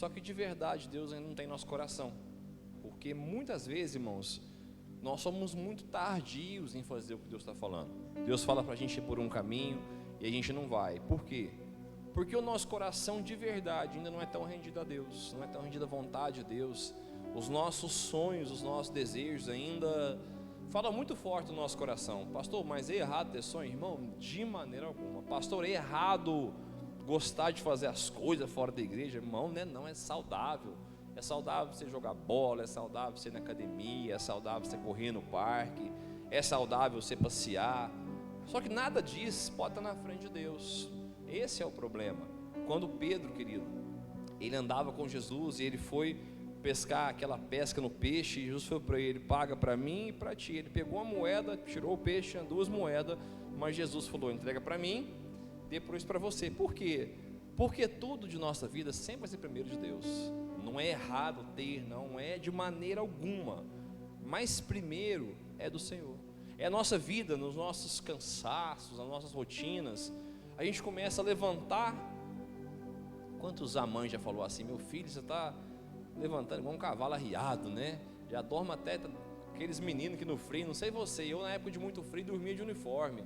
Só que de verdade Deus ainda não tem nosso coração, porque muitas vezes, irmãos, nós somos muito tardios em fazer o que Deus está falando. Deus fala para a gente ir por um caminho e a gente não vai. Por quê? Porque o nosso coração de verdade ainda não é tão rendido a Deus, não é tão rendido à vontade de Deus. Os nossos sonhos, os nossos desejos ainda falam muito forte no nosso coração. Pastor, mas é errado ter sonho? Irmão, de maneira alguma. Pastor, é errado gostar de fazer as coisas fora da igreja? Irmão, né? Não, é saudável. É saudável você jogar bola, é saudável você ir na academia, é saudável você correr no parque, é saudável você passear. Só que nada disso pode estar na frente de Deus. Esse é o problema. Quando Pedro, querido, ele andava com Jesus e ele foi pescar aquela pesca no peixe, e Jesus falou para ele: paga para mim e para ti. Ele pegou a moeda, tirou o peixe, tinha 2 moedas, mas Jesus falou: entrega para mim, depois para você. Por quê? Porque tudo de nossa vida sempre vai ser primeiro de Deus. Não é errado ter, não é de maneira alguma, mas primeiro é do Senhor. É a nossa vida, nos nossos cansaços, nas nossas rotinas, a gente começa a levantar. Quantos mães já falou assim: meu filho, você está levantando igual um cavalo arriado, né? Já dorme até aqueles meninos que no frio, não sei você, eu na época de muito frio dormia de uniforme.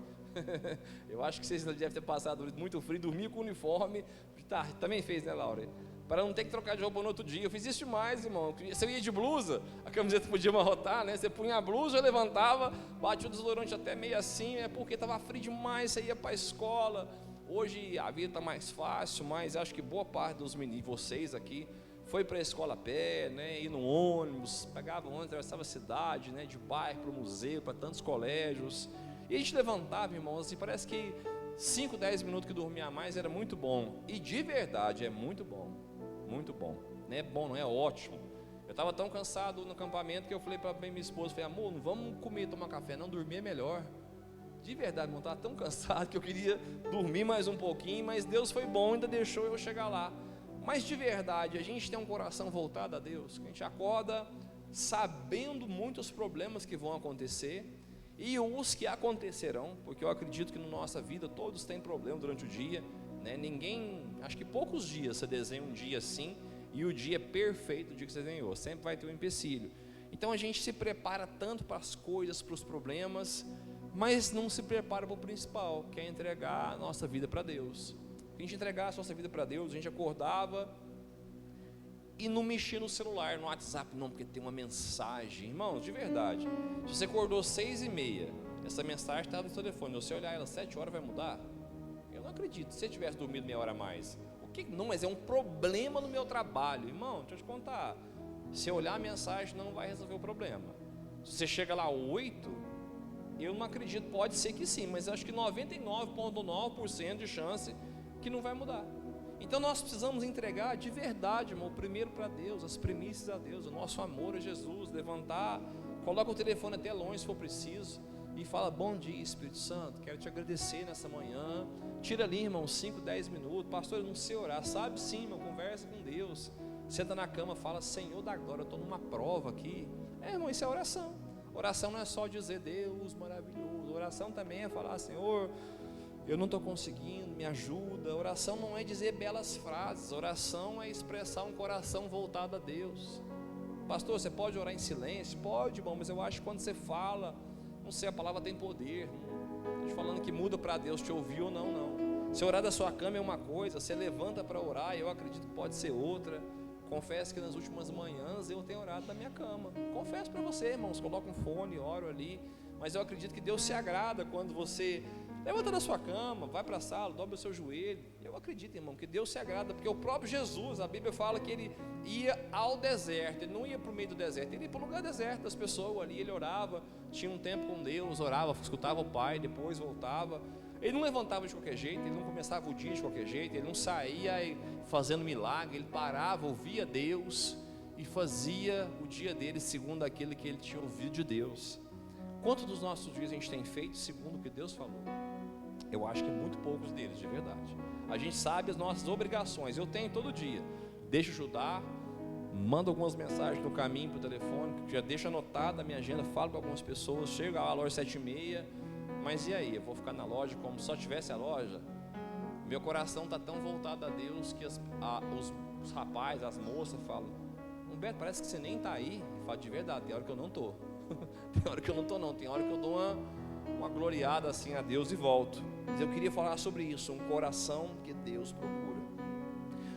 Eu acho que vocês devem ter passado muito frio, dormia com uniforme. Tá, também fez, né, Laura? Para não ter que trocar de roupa no outro dia. Eu fiz isso demais, irmão. Você ia de blusa, a camiseta podia amarrotar, né? Você punha a blusa, levantava, batia o desodorante até meio assim, é porque estava frio demais, você ia para a escola. Hoje a vida está mais fácil, mas acho que boa parte dos meninos, vocês aqui, foi para a escola a pé, né? Ir no ônibus, pegava ônibus, atravessava a cidade, né? De bairro para o museu, para tantos colégios. E a gente levantava, irmãos, assim, parece que 5, 10 minutos que dormia a mais era muito bom. E de verdade é muito bom. Muito bom. Não é bom, não é ótimo. Eu estava tão cansado no acampamento que eu falei para minha esposa, falei: amor, não vamos comer, tomar café, não, dormir é melhor. De verdade, eu estava tão cansado que eu queria dormir mais um pouquinho, mas Deus foi bom, ainda deixou eu chegar lá. Mas de verdade, a gente tem um coração voltado a Deus, que a gente acorda sabendo muitos problemas que vão acontecer e os que acontecerão, porque eu acredito que na nossa vida todos têm problema durante o dia, né? Ninguém, acho que poucos dias você desenha um dia assim e o dia é perfeito, o dia que você desenhou, sempre vai ter um empecilho. Então a gente se prepara tanto para as coisas, para os problemas, mas não se prepara para o principal, que é entregar a nossa vida para Deus. Se a gente entregasse a nossa vida para Deus, a gente acordava e não mexia no celular, no WhatsApp, não, porque tem uma mensagem. Irmãos, de verdade, se você acordou 6h30, essa mensagem estava no seu telefone, você olhar ela 7 horas, vai mudar? Eu não acredito. Se você tivesse dormido meia hora a mais, o que? Não, mas é um problema no meu trabalho. Irmão, deixa eu te contar, se olhar a mensagem não vai resolver o problema. Se você chega lá 8, eu não acredito, pode ser que sim, mas acho que 99,9% de chance que não vai mudar. Então nós precisamos entregar de verdade, irmão, primeiro para Deus, as primícias a Deus, o nosso amor a Jesus. Levantar, coloca o telefone até longe se for preciso e fala: bom dia, Espírito Santo, quero te agradecer nessa manhã. Tira ali, irmão, 5, 10 minutos. Pastor, eu não sei orar. Sabe sim, irmão, conversa com Deus. Senta na cama, fala: Senhor da glória, eu estou numa prova aqui. Irmão, isso é oração. Oração não é só dizer Deus maravilhoso. Oração também é falar: Senhor, eu não estou conseguindo, me ajuda. Oração não é dizer belas frases, oração é expressar um coração voltado a Deus. Pastor, você pode orar em silêncio? Pode, irmão, mas eu acho que quando você fala, não sei, a palavra tem poder. Não estou te falando que muda para Deus te ouvir ou não, não. Se orar da sua cama é uma coisa, você levanta para orar, eu acredito que pode ser outra. Confesso que nas últimas manhãs eu tenho orado da minha cama. Confesso para você, irmãos, coloca um fone, oro ali. Mas eu acredito que Deus se agrada quando você levanta da sua cama, vai para a sala, dobra o seu joelho. Eu acredito, irmão, que Deus se agrada, porque o próprio Jesus, a Bíblia fala que ele ia ao deserto. Ele não ia para o meio do deserto, ele ia para o lugar deserto das pessoas ali. Ele orava, tinha um tempo com Deus, orava, escutava o Pai, depois voltava. Ele não levantava de qualquer jeito, ele não começava o dia de qualquer jeito, ele não saía fazendo milagre, ele parava, ouvia Deus e fazia o dia dele segundo aquele que ele tinha ouvido de Deus. Quantos dos nossos dias a gente tem feito segundo o que Deus falou? Eu acho que muito poucos deles, de verdade. A gente sabe as nossas obrigações, eu tenho todo dia. Deixa eu ajudar, mando algumas mensagens no caminho para o telefone, já deixo anotada a minha agenda, falo com algumas pessoas, chego à loja 7h30, mas e aí, eu vou ficar na loja como se só tivesse a loja? Meu coração está tão voltado a Deus que os rapazes, as moças falam: Humberto, parece que você nem está aí. Eu falo: de verdade, tem hora que eu não estou. Tem hora que eu não estou não, tem hora que eu dou uma gloriada assim a Deus e volto. Mas eu queria falar sobre isso, um coração que Deus procura.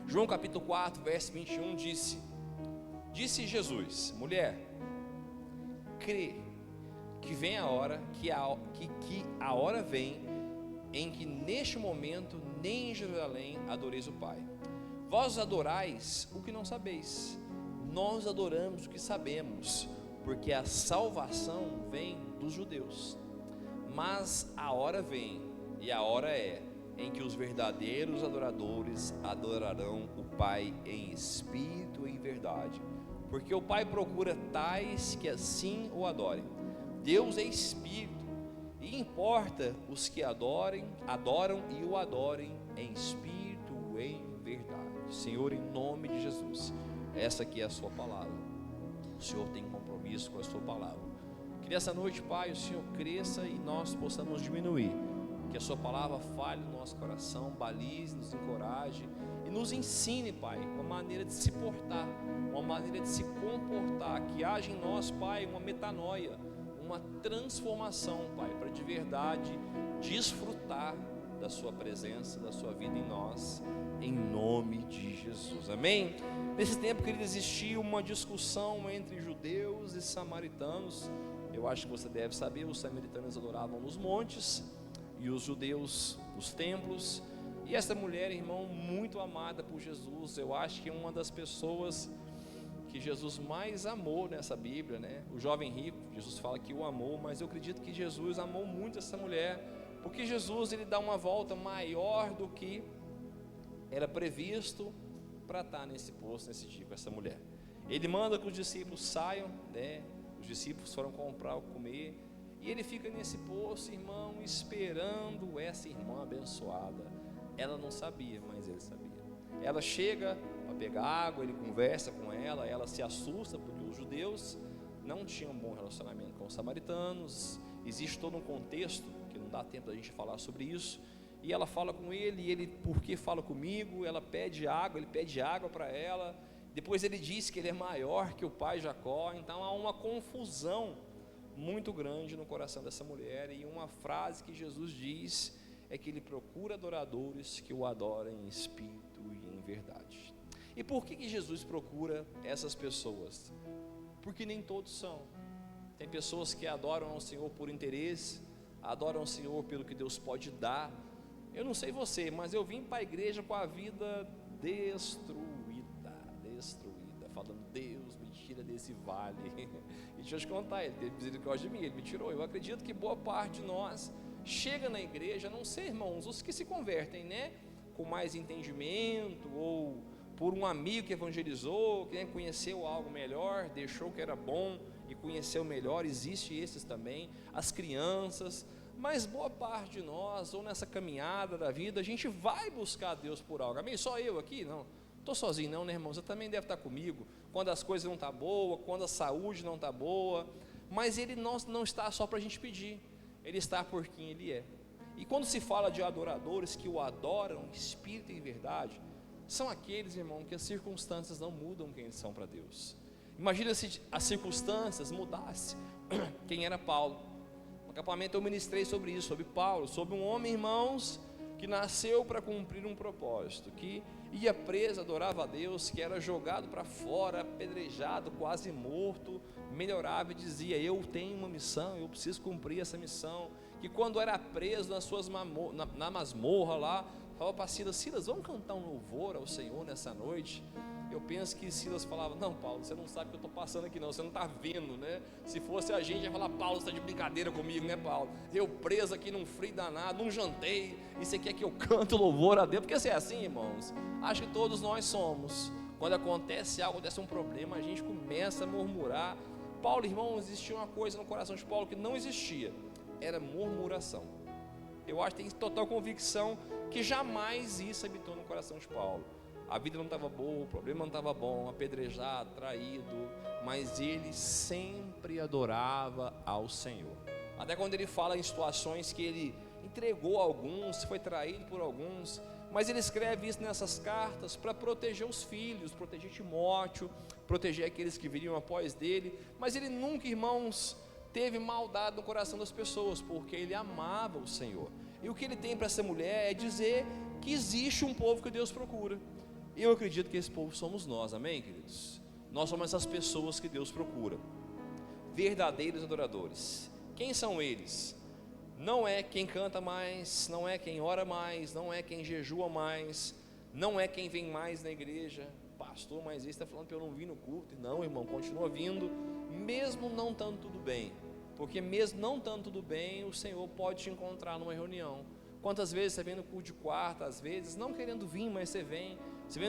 João capítulo 4, verso 21 disse Jesus: mulher, crê que vem a hora, que a hora vem em que neste momento nem em Jerusalém adoreis o Pai. Vós adorais o que não sabeis, nós adoramos o que sabemos, porque a salvação vem dos judeus. Mas a hora vem, e a hora é, em que os verdadeiros adoradores adorarão o Pai em espírito e em verdade, porque o Pai procura tais que assim o adorem. Deus é espírito, e importa os que adoram e o adorem em espírito e em verdade. Senhor, em nome de Jesus, essa aqui é a sua palavra. O Senhor tem um compromisso com a sua palavra. Que nessa noite, Pai, o Senhor cresça e nós possamos diminuir. Que a sua palavra fale no nosso coração, balize, nos encoraje e nos ensine, Pai, uma maneira de se portar, uma maneira de se comportar. Que haja em nós, Pai, uma metanoia, uma transformação, Pai, para de verdade desfrutar da sua presença, da sua vida em nós, em nome de Jesus, amém? Nesse tempo, querido, existia uma discussão entre judeus e samaritanos. Eu acho que você deve saber, os samaritanos adoravam nos montes e os judeus nos templos. E essa mulher, irmão, muito amada por Jesus, eu acho que é uma das pessoas que Jesus mais amou nessa Bíblia, né? O jovem rico, Jesus fala que o amou, mas eu acredito que Jesus amou muito essa mulher, porque Jesus, ele dá uma volta maior do que era previsto para estar nesse posto, nesse dia com essa mulher. Ele manda que os discípulos saiam, né? Os discípulos foram comprar o comer, e ele fica nesse poço, irmão, esperando essa irmã abençoada. Ela não sabia, mas ele sabia. Ela chega para pegar água, ele conversa com ela, ela se assusta, porque os judeus não tinham um bom relacionamento com os samaritanos. Existe todo um contexto, que não dá tempo da gente falar sobre isso. E ela fala com ele, e ele, por que fala comigo? Ela pede água, ele pede água para ela. Depois ele diz que ele é maior que o pai Jacó. Então há uma confusão muito grande no coração dessa mulher. E uma frase que Jesus diz é que ele procura adoradores que o adorem em espírito e em verdade. E por que Jesus procura essas pessoas? Porque nem todos são. Tem pessoas que adoram ao Senhor por interesse, adoram ao Senhor pelo que Deus pode dar. Eu não sei você, mas eu vim para a igreja com a vida destruída, falando: Deus, me tira desse vale. E deixa eu te contar, ele teve misericórdia de mim, ele me tirou. Eu acredito que boa parte de nós chega na igreja, não sei, irmãos, os que se convertem, né, com mais entendimento, ou por um amigo que evangelizou, que conheceu algo melhor, deixou que era bom e conheceu melhor. Existe esses também, as crianças. Mas boa parte de nós, ou nessa caminhada da vida, a gente vai buscar Deus por algo. Amém? Só eu aqui? Não estou sozinho não, né, irmão? Você também deve estar comigo, quando as coisas não estão boas, quando a saúde não está boa. Mas Ele não está só para a gente pedir, Ele está por quem Ele é. E quando se fala de adoradores que o adoram em espírito e em verdade, são aqueles, irmão, que as circunstâncias não mudam quem eles são para Deus. Imagina se as circunstâncias mudassem quem era Paulo. No acampamento eu ministrei sobre isso, sobre Paulo, sobre um homem, irmãos, que nasceu para cumprir um propósito, que ia preso, adorava a Deus, que era jogado para fora, apedrejado, quase morto, melhorava e dizia: eu tenho uma missão, eu preciso cumprir essa missão. Que quando era preso na masmorra lá, falava para Silas: vamos cantar um louvor ao Senhor nessa noite? Eu penso que Silas falava: não, Paulo, você não sabe o que eu estou passando aqui não, você não está vendo, né? Se fosse a gente ia falar: Paulo, você está de brincadeira comigo, né, Paulo? Eu preso aqui num frio danado, não jantei, e você quer que eu cante louvor a Deus? Porque se é assim, irmãos, acho que todos nós somos. Quando acontece algo, acontece um problema, a gente começa a murmurar. Paulo, irmão, existia uma coisa no coração de Paulo que não existia, era murmuração. Eu acho que tem total convicção que jamais isso habitou no coração de Paulo. A vida não estava boa, o problema não estava bom, apedrejado, traído, mas ele sempre adorava ao Senhor. Até quando ele fala em situações que ele entregou a alguns, foi traído por alguns, mas ele escreve isso nessas cartas para proteger os filhos, proteger Timóteo, proteger aqueles que viriam após dele. Mas ele nunca, irmãos, teve maldade no coração das pessoas, porque ele amava o Senhor. E o que ele tem para essa mulher é dizer que existe um povo que Deus procura. Eu acredito que esse povo somos nós, amém, queridos? Nós somos essas pessoas que Deus procura, verdadeiros adoradores. Quem são eles? Não é quem canta mais, não é quem ora mais, não é quem jejua mais, não é quem vem mais na igreja. Pastor, mas esse está falando que eu não vim no culto. Não, irmão, continua vindo, mesmo não estando tudo bem, porque mesmo não estando tudo bem, o Senhor pode te encontrar numa reunião. Quantas vezes você vem no culto de quarta, às vezes não querendo vir, mas você vem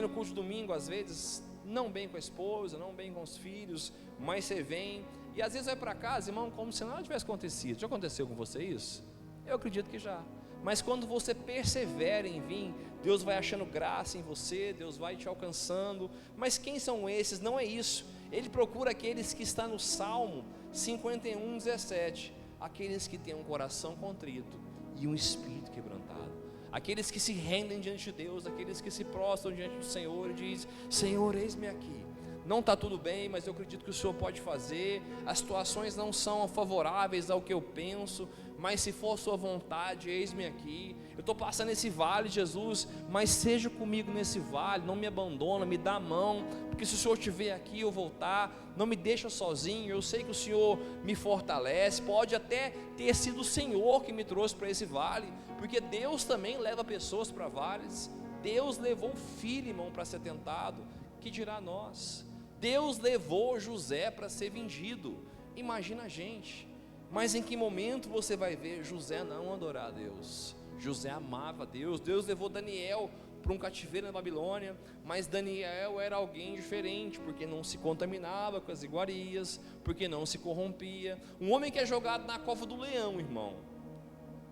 no culto de domingo, às vezes não bem com a esposa, não bem com os filhos, mas você vem, e às vezes vai para casa, irmão, como se nada tivesse acontecido. Já aconteceu com você isso? Eu acredito que já. Mas quando você persevera em vir, Deus vai achando graça em você, Deus vai te alcançando. Mas quem são esses? Não é isso. Ele procura aqueles que estão no Salmo 51:17, aqueles que têm um coração contrito e um espírito quebrantado, aqueles que se rendem diante de Deus, aqueles que se prostram diante do Senhor e dizem: Senhor, eis-me aqui. Não está tudo bem, mas eu acredito que o Senhor pode fazer. As situações não são favoráveis ao que eu penso, mas se for sua vontade, eis-me aqui. Eu estou passando esse vale, Jesus, mas seja comigo nesse vale, não me abandona, me dá a mão, porque se o Senhor estiver aqui, eu voltar, não me deixa sozinho. Eu sei que o Senhor me fortalece. Pode até ter sido o Senhor que me trouxe para esse vale, porque Deus também leva pessoas para vales. Deus levou o filho, irmão, para ser tentado, que dirá nós? Deus levou José para ser vendido. Imagina a gente. Mas em que momento você vai ver José não adorar a Deus? José amava a Deus. Deus levou Daniel para um cativeiro na Babilônia, mas Daniel era alguém diferente, porque não se contaminava com as iguarias, porque não se corrompia. Um homem que é jogado na cova do leão, irmão,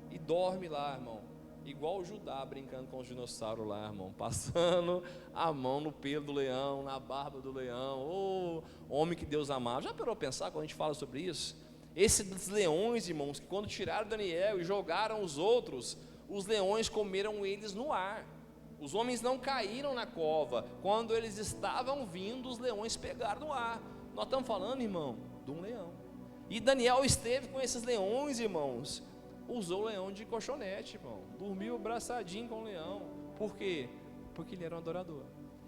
e dorme lá, irmão, igual o Judá brincando com os dinossauros lá, irmão, passando a mão no pelo do leão, na barba do leão. Oh, homem que Deus amava. Já parou a pensar quando a gente fala sobre isso? Esses leões, irmãos, que quando tiraram Daniel e jogaram os outros, os leões comeram eles no ar. Os homens não caíram na cova. Quando eles estavam vindo, os leões pegaram no ar. Nós estamos falando, irmão, de um leão. E Daniel esteve com esses leões, irmãos. Usou o leão de colchonete, irmão. Dormiu abraçadinho com o leão. Por quê? Porque ele era um adorador.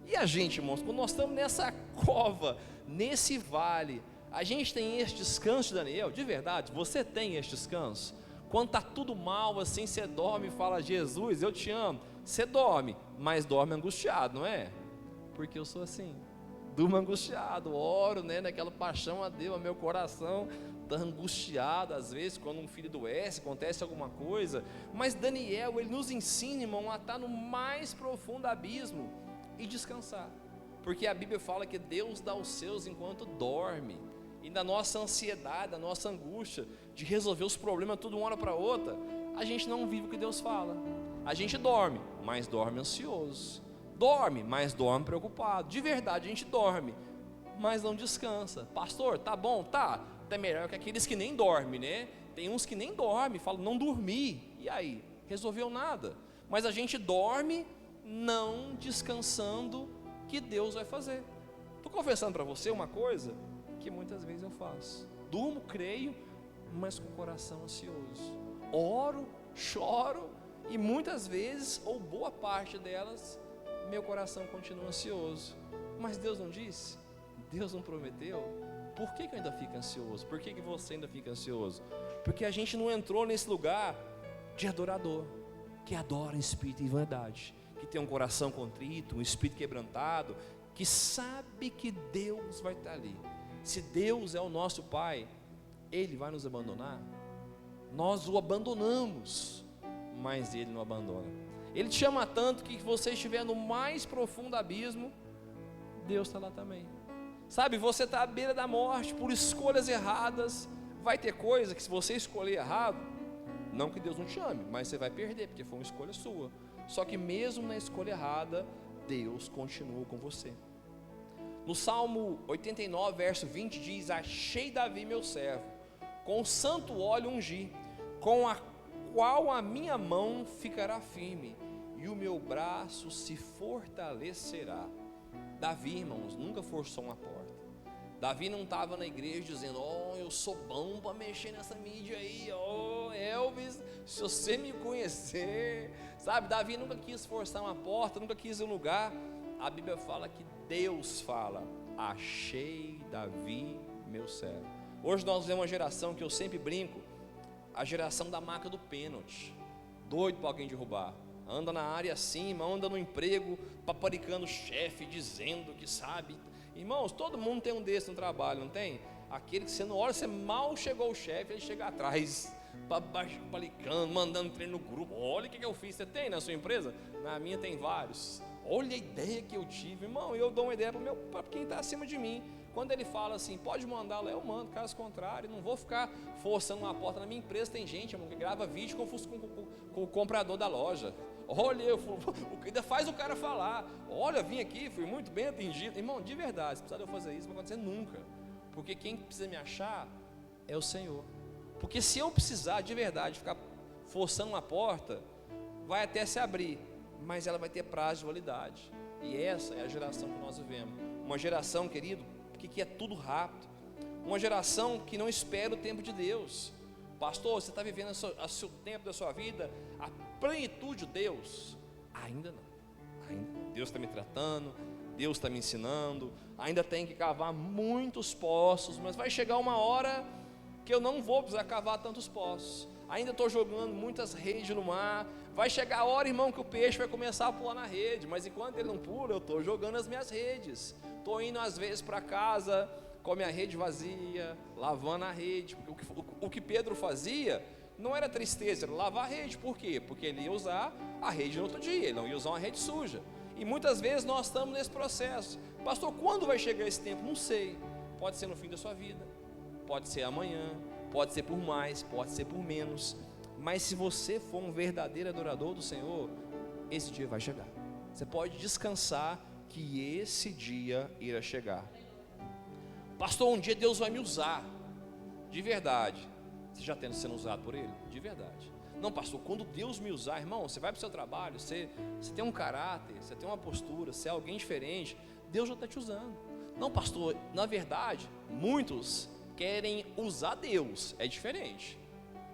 E a gente, irmãos, quando nós estamos nessa cova, nesse vale, a gente tem este descanso de Daniel? De verdade, você tem este descanso? Quando está tudo mal assim, você dorme e fala: Jesus, eu te amo. Você dorme, mas dorme angustiado, não é? Porque eu sou assim, durmo angustiado, oro, né, naquela paixão a Deus, meu coração está angustiado às vezes quando um filho adoece, acontece alguma coisa. Mas Daniel, ele nos ensina, irmão, a estar no mais profundo abismo e descansar, porque a Bíblia fala que Deus dá os seus enquanto dorme. E na nossa ansiedade, na nossa angústia de resolver os problemas tudo uma hora para outra, a gente não vive o que Deus fala. A gente dorme, mas dorme ansioso. Dorme, mas dorme preocupado. De verdade, a gente dorme, mas não descansa. Pastor, tá bom, tá. Até melhor que aqueles que nem dormem, né? Tem uns que nem dormem, falam: não dormi. E aí? Resolveu nada. Mas a gente dorme não descansando que Deus vai fazer. Estou confessando para você uma coisa que muitas vezes eu faço. Durmo, creio, mas com o coração ansioso. Oro, choro, e muitas vezes, ou boa parte delas, meu coração continua ansioso. Mas Deus não disse? Deus não prometeu? Por que eu ainda fico ansioso? Por que você ainda fica ansioso? Porque a gente não entrou nesse lugar de adorador, que adora em espírito e em verdade, que tem um coração contrito, um espírito quebrantado, que sabe que Deus vai estar ali. Se Deus é o nosso Pai, Ele vai nos abandonar? Nós o abandonamos, mas Ele não abandona. Ele te chama tanto que você estiver no mais profundo abismo, Deus está lá também. Sabe, você está à beira da morte por escolhas erradas. Vai ter coisa que, se você escolher errado, não que Deus não te ame, mas você vai perder, porque foi uma escolha sua. Só que mesmo na escolha errada, Deus continua com você. No Salmo 89, verso 20 diz: achei Davi meu servo, com santo óleo ungi, com a qual a minha mão ficará firme, e o meu braço se fortalecerá. Davi, irmãos, nunca forçou uma porta. Davi não estava na igreja dizendo: oh, eu sou bom para mexer nessa mídia aí, oh, Elvis, se você me conhecer, sabe? Davi nunca quis forçar uma porta, nunca quis um lugar. A Bíblia fala que Deus fala: achei Davi, meu servo. Hoje nós vemos uma geração que eu sempre brinco, a geração da marca do pênalti, doido para alguém derrubar. Anda na área acima, anda no emprego, paparicando o chefe, dizendo que sabe. Irmãos, todo mundo tem um desse no trabalho, não tem? Aquele que você não olha, você mal chegou o chefe, ele chega atrás, paparicando, mandando treino no grupo. Olha o que eu fiz. Você tem na sua empresa? Na minha tem vários. Olha a ideia que eu tive, irmão. Eu dou uma ideia para quem está acima de mim. Quando ele fala assim, pode mandar lá, eu mando. Caso contrário, não vou ficar forçando uma porta. Na minha empresa tem gente, irmão, que grava vídeo com o comprador da loja. Olha, ainda faz o cara falar: olha, vim aqui, fui muito bem atendido. Irmão, de verdade, se precisar de eu fazer isso, não vai acontecer nunca. Porque quem precisa me achar é o Senhor. Porque se eu precisar de verdade ficar forçando uma porta, vai até se abrir, mas ela vai ter prazo de validade. E essa é a geração que nós vivemos. Uma geração, querido, que é tudo rápido. Uma geração que não espera o tempo de Deus. Pastor, você está vivendo o seu tempo da sua vida, a plenitude de Deus? Ainda não. Deus está me tratando, Deus está me ensinando, ainda tem que cavar muitos poços, mas vai chegar uma hora que eu não vou precisar cavar tantos poços. Ainda estou jogando muitas redes no mar. Vai chegar a hora, irmão, que o peixe vai começar a pular na rede, mas enquanto ele não pula, eu estou jogando as minhas redes. Estou indo às vezes para casa com a minha rede vazia, lavando a rede. O que Pedro fazia não era tristeza, era lavar a rede. Por quê? Porque ele ia usar a rede no outro dia, ele não ia usar uma rede suja. E muitas vezes nós estamos nesse processo. Pastor, quando vai chegar esse tempo? Não sei. Pode ser no fim da sua vida, pode ser amanhã, pode ser por mais, pode ser por menos. Mas se você for um verdadeiro adorador do Senhor, esse dia vai chegar. Você pode descansar que esse dia irá chegar. Pastor, um dia Deus vai me usar. De verdade. Você já está sendo usado por Ele? De verdade. Não, pastor, quando Deus me usar, irmão, você vai para o seu trabalho, você tem um caráter, você tem uma postura, você é alguém diferente, Deus já está te usando. Não, pastor, na verdade, muitos querem usar Deus, é diferente.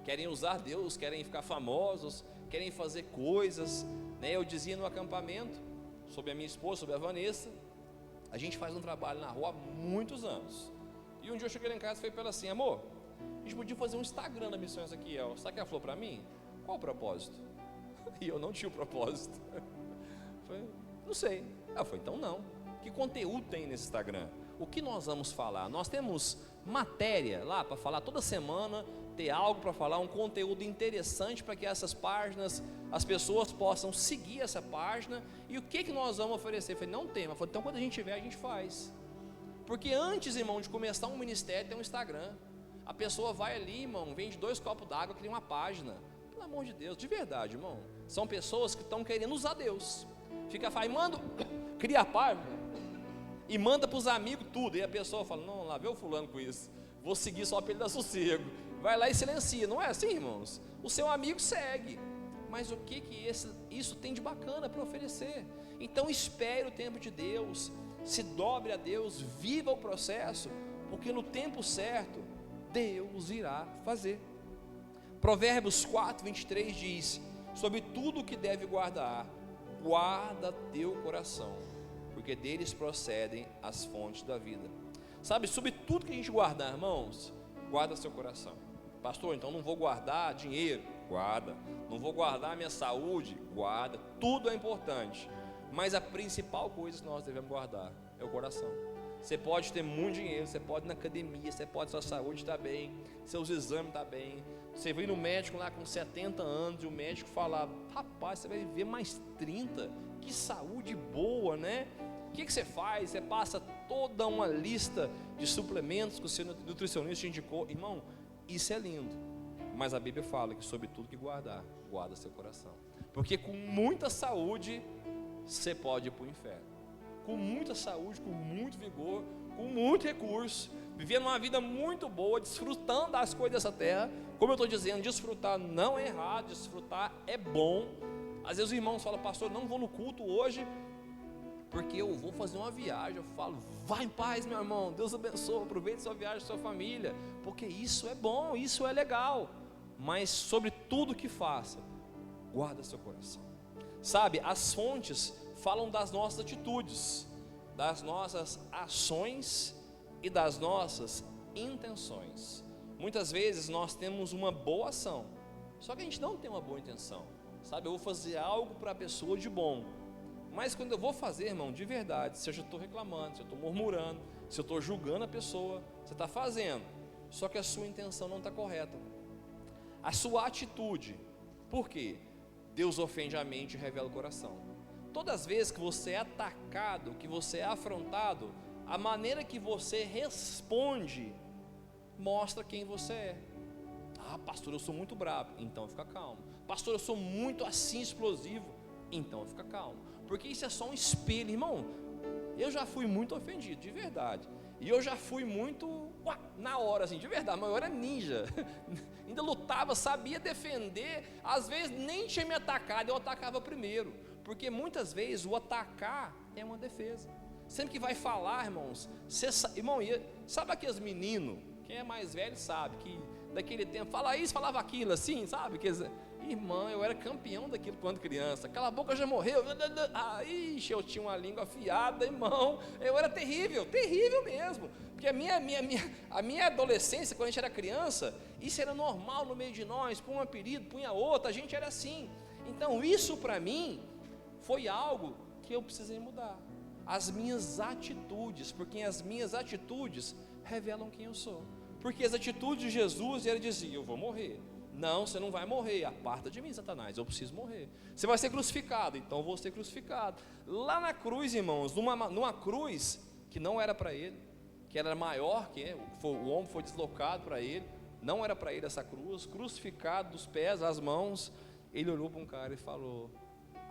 Querem usar Deus, querem ficar famosos, querem fazer coisas, né? Eu dizia no acampamento, sobre a minha esposa, sobre a Vanessa, a gente faz um trabalho na rua há muitos anos. E um dia eu cheguei lá em casa e falei para ela assim: amor, a gente podia fazer um Instagram da Missões aqui, ó. Sabe o que ela falou para mim? Qual o propósito? E eu não tinha o propósito. Falei, não sei. Ela falou, então não. Que conteúdo tem nesse Instagram? O que nós vamos falar? Nós temos matéria lá para falar toda semana, ter algo para falar, um conteúdo interessante para que essas páginas, as pessoas possam seguir essa página. E o que nós vamos oferecer? Eu falei, não tem. Ela falou, então quando a gente tiver, a gente faz. Porque antes, irmão, de começar um ministério, tem um Instagram. A pessoa vai ali, irmão, vende 2 copos d'água, cria uma página. Pelo amor de Deus, de verdade, irmão. São pessoas que estão querendo usar Deus. Fica manda, cria a página e manda para os amigos tudo. E a pessoa fala, não, lá vê o fulano com isso, vou seguir só para ele dar sossego. Vai lá e silencia. Não é assim, irmãos? O seu amigo segue. Mas o que isso tem de bacana para oferecer? Então espere o tempo de Deus, se dobre a Deus, viva o processo, porque no tempo certo Deus irá fazer. Provérbios 4:23 diz: sobre tudo que deve guardar, guarda teu coração, porque deles procedem as fontes da vida. Sabe, sobre tudo que a gente guardar, irmãos, guarda seu coração. Pastor, então não vou guardar dinheiro? Guarda. Não vou guardar minha saúde? Guarda. Tudo é importante, mas a principal coisa que nós devemos guardar é o coração. Você pode ter muito dinheiro, você pode ir na academia, você pode, sua saúde está bem, seus exames estão bem. Você vai no médico lá com 70 anos e o médico fala, rapaz, você vai viver mais 30, que saúde boa, né? O que você faz? Você passa toda uma lista de suplementos que o seu nutricionista indicou. Irmão, isso é lindo, mas a Bíblia fala que sobre tudo que guardar, guarda seu coração. Porque com muita saúde, você pode ir para o inferno. Com muita saúde, com muito vigor, com muito recurso, vivendo uma vida muito boa, desfrutando das coisas dessa terra. Como eu estou dizendo, desfrutar não é errado, desfrutar é bom, Às vezes os irmãos falam, pastor, não vou no culto hoje, porque eu vou fazer uma viagem. Eu falo, vai em paz, meu irmão, Deus abençoe, aproveite sua viagem, sua família, porque isso é bom, isso é legal. Mas sobre tudo que faça, guarda seu coração. Sabe, as fontes falam das nossas atitudes, das nossas ações e das nossas intenções. Muitas vezes nós temos uma boa ação, só que a gente não tem uma boa intenção. Sabe, eu vou fazer algo para a pessoa de bom, mas quando eu vou fazer, irmão, de verdade, se eu já estou reclamando, se eu estou murmurando, se eu estou julgando a pessoa, você está fazendo, só que a sua intenção não está correta. A sua atitude, por quê? Deus ofende a mente e revela o coração. Todas as vezes que você é atacado, que você é afrontado, a maneira que você responde mostra quem você é. Ah, pastor, eu sou muito bravo, então fica calmo. Pastor, eu sou muito assim explosivo, então fica calmo, porque isso é só um espelho, irmão. Eu já fui muito ofendido, de verdade, e eu já fui muito, na hora assim, de verdade, mas eu era ninja, ainda lutava, sabia defender, às vezes nem tinha me atacado, eu atacava primeiro, porque muitas vezes o atacar é uma defesa. Sempre que vai falar, irmãos, irmão, sabe aqueles meninos, quem é mais velho sabe, que daquele tempo, fala isso, falava aquilo assim, sabe, irmão, eu era campeão daquilo quando criança, cala a boca, já morreu, ixi, eu tinha uma língua afiada, irmão, eu era terrível, terrível mesmo, porque a minha adolescência, quando a gente era criança, isso era normal no meio de nós, punha um apelido, punha outro, a gente era assim. Então isso para mim foi algo que eu precisei mudar, as minhas atitudes, porque as minhas atitudes revelam quem eu sou, porque as atitudes de Jesus, ele dizia, eu vou morrer. Não, você não vai morrer, aparta de mim, Satanás, eu preciso morrer. Você vai ser crucificado, então eu vou ser crucificado. Lá na cruz, irmãos, numa cruz que não era para ele, que era maior, o homem foi deslocado para ele, não era para ele essa cruz, crucificado dos pés às mãos, ele olhou para um cara e falou,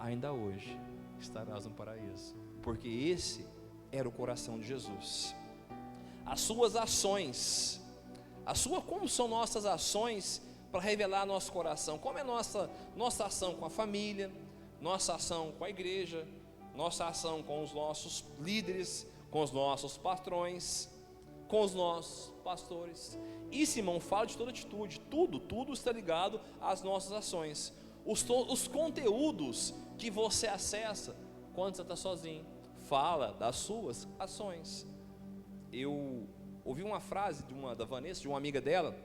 ainda hoje estarás no paraíso, porque esse era o coração de Jesus. As suas ações, como são nossas ações para revelar nosso coração, como é nossa ação com a família, nossa ação com a igreja, nossa ação com os nossos líderes, com os nossos patrões, com os nossos pastores. Isso, irmão, fala de toda atitude, tudo está ligado às nossas ações. Os conteúdos que você acessa quando você está sozinho, fala das suas ações. Eu ouvi uma frase da Vanessa, de uma amiga dela,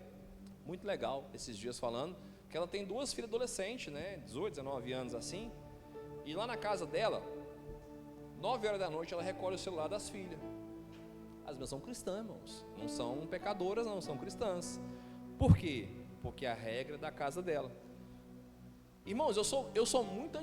muito legal, esses dias falando, que ela tem 2 filhas adolescentes, né, 18, 19 anos assim, e lá na casa dela, 9 horas da noite, ela recolhe o celular das filhas. As minhas são cristãs, irmãos, não são pecadoras não, são cristãs. Por quê? Porque a regra é da casa dela. Irmãos, eu sou muito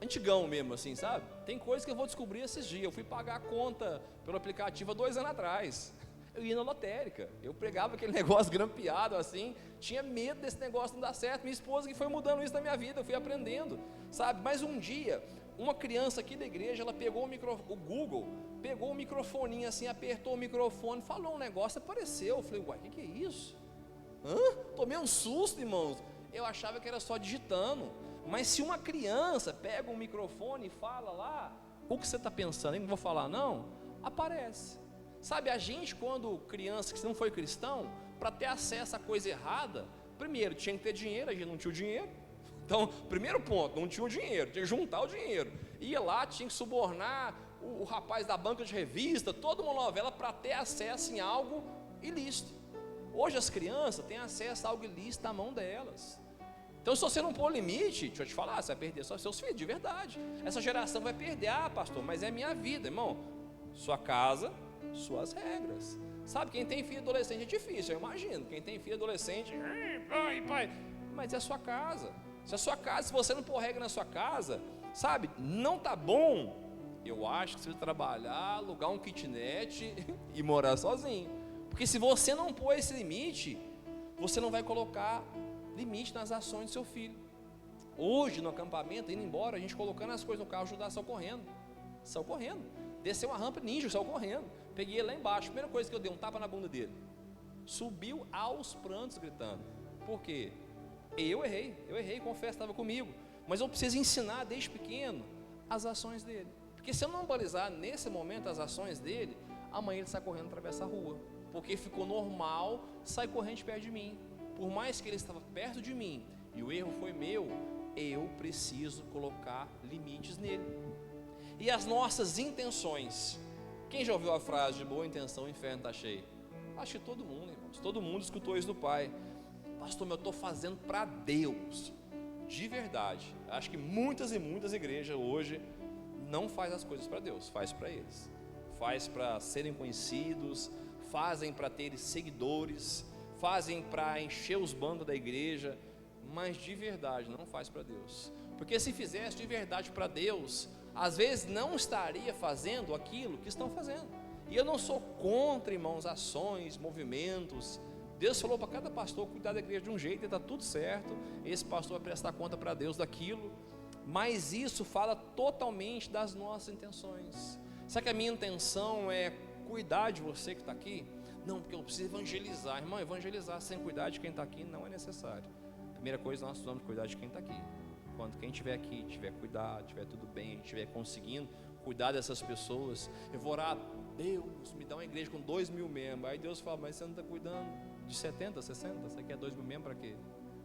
antigão mesmo, assim, sabe? Tem coisas que eu vou descobrir esses dias. Eu fui pagar a conta pelo aplicativo há 2 anos atrás. Eu ia na lotérica, eu pregava aquele negócio grampeado assim, tinha medo desse negócio não dar certo. Minha esposa que foi mudando isso na minha vida, eu fui aprendendo, sabe? Mas um dia, uma criança aqui da igreja, ela pegou o Google, pegou o microfoninho assim, apertou o microfone, falou um negócio, apareceu. Eu falei, uai, o que é isso? Tomei um susto, irmãos. Eu achava que era só digitando, mas se uma criança pega um microfone e fala lá, o que você está pensando? Eu não vou falar não, aparece. Sabe, a gente quando criança que não foi cristão, para ter acesso a coisa errada, primeiro tinha que ter dinheiro, a gente não tinha o dinheiro. Então, primeiro ponto, não tinha o dinheiro, tinha que juntar o dinheiro. Ia lá, tinha que subornar o rapaz da banca de revista, toda uma novela para ter acesso em algo ilícito. Hoje as crianças têm acesso a algo ilícito na mão delas. Então, se você não pôr limite, deixa eu te falar, você vai perder só seus filhos, de verdade. Essa geração vai perder, pastor, mas é minha vida, irmão. Sua casa, suas regras. Sabe, quem tem filho adolescente é difícil, eu imagino. Quem tem filho adolescente, pai, mas é a sua casa. Se a sua casa, se você não pôr regra na sua casa, sabe, não tá bom. Eu acho que você vai trabalhar, alugar um kitnet e morar sozinho. Porque se você não pôr esse limite, você não vai colocar limite nas ações do seu filho. Hoje no acampamento, indo embora, a gente colocando as coisas no carro, ajudar, saiu correndo, desceu uma rampa ninja, saiu correndo, peguei ele lá embaixo, primeira coisa que eu dei, um tapa na bunda dele, subiu aos prantos gritando. Por quê? Eu errei, confesso, estava comigo, mas eu preciso ensinar desde pequeno as ações dele. Porque se eu não balizar nesse momento as ações dele, amanhã ele sai correndo através da rua, porque ficou normal sair correndo de perto de mim. Por mais que ele estava perto de mim e o erro foi meu, eu preciso colocar limites nele. E as nossas intenções, quem já ouviu a frase de boa intenção o inferno está cheio? Acho que todo mundo, irmãos, todo mundo escutou isso do pai. Pastor, eu estou fazendo para Deus, de verdade. Acho que muitas e muitas igrejas hoje não faz as coisas para Deus, faz para eles, faz para serem conhecidos, fazem para terem seguidores, fazem para encher os bancos da igreja, mas de verdade não faz para Deus. Porque se fizesse de verdade para Deus, às vezes não estaria fazendo aquilo que estão fazendo. E eu não sou contra, irmãos, ações, movimentos. Deus falou para cada pastor cuidar da igreja de um jeito e está tudo certo. Esse pastor vai prestar conta para Deus daquilo. Mas isso fala totalmente das nossas intenções. Será que a minha intenção é cuidar de você que está aqui? Não, porque eu preciso evangelizar. Irmão, evangelizar sem cuidar de quem está aqui não é necessário. Primeira coisa, nós precisamos cuidar de quem está aqui. Quando quem estiver aqui, tiver cuidado, tiver tudo bem, estiver conseguindo cuidar dessas pessoas, eu vou orar, Deus, me dá uma igreja com 2.000 membros. Aí Deus fala, mas você não está cuidando de 70, 60? Você quer 2.000 membros para quê?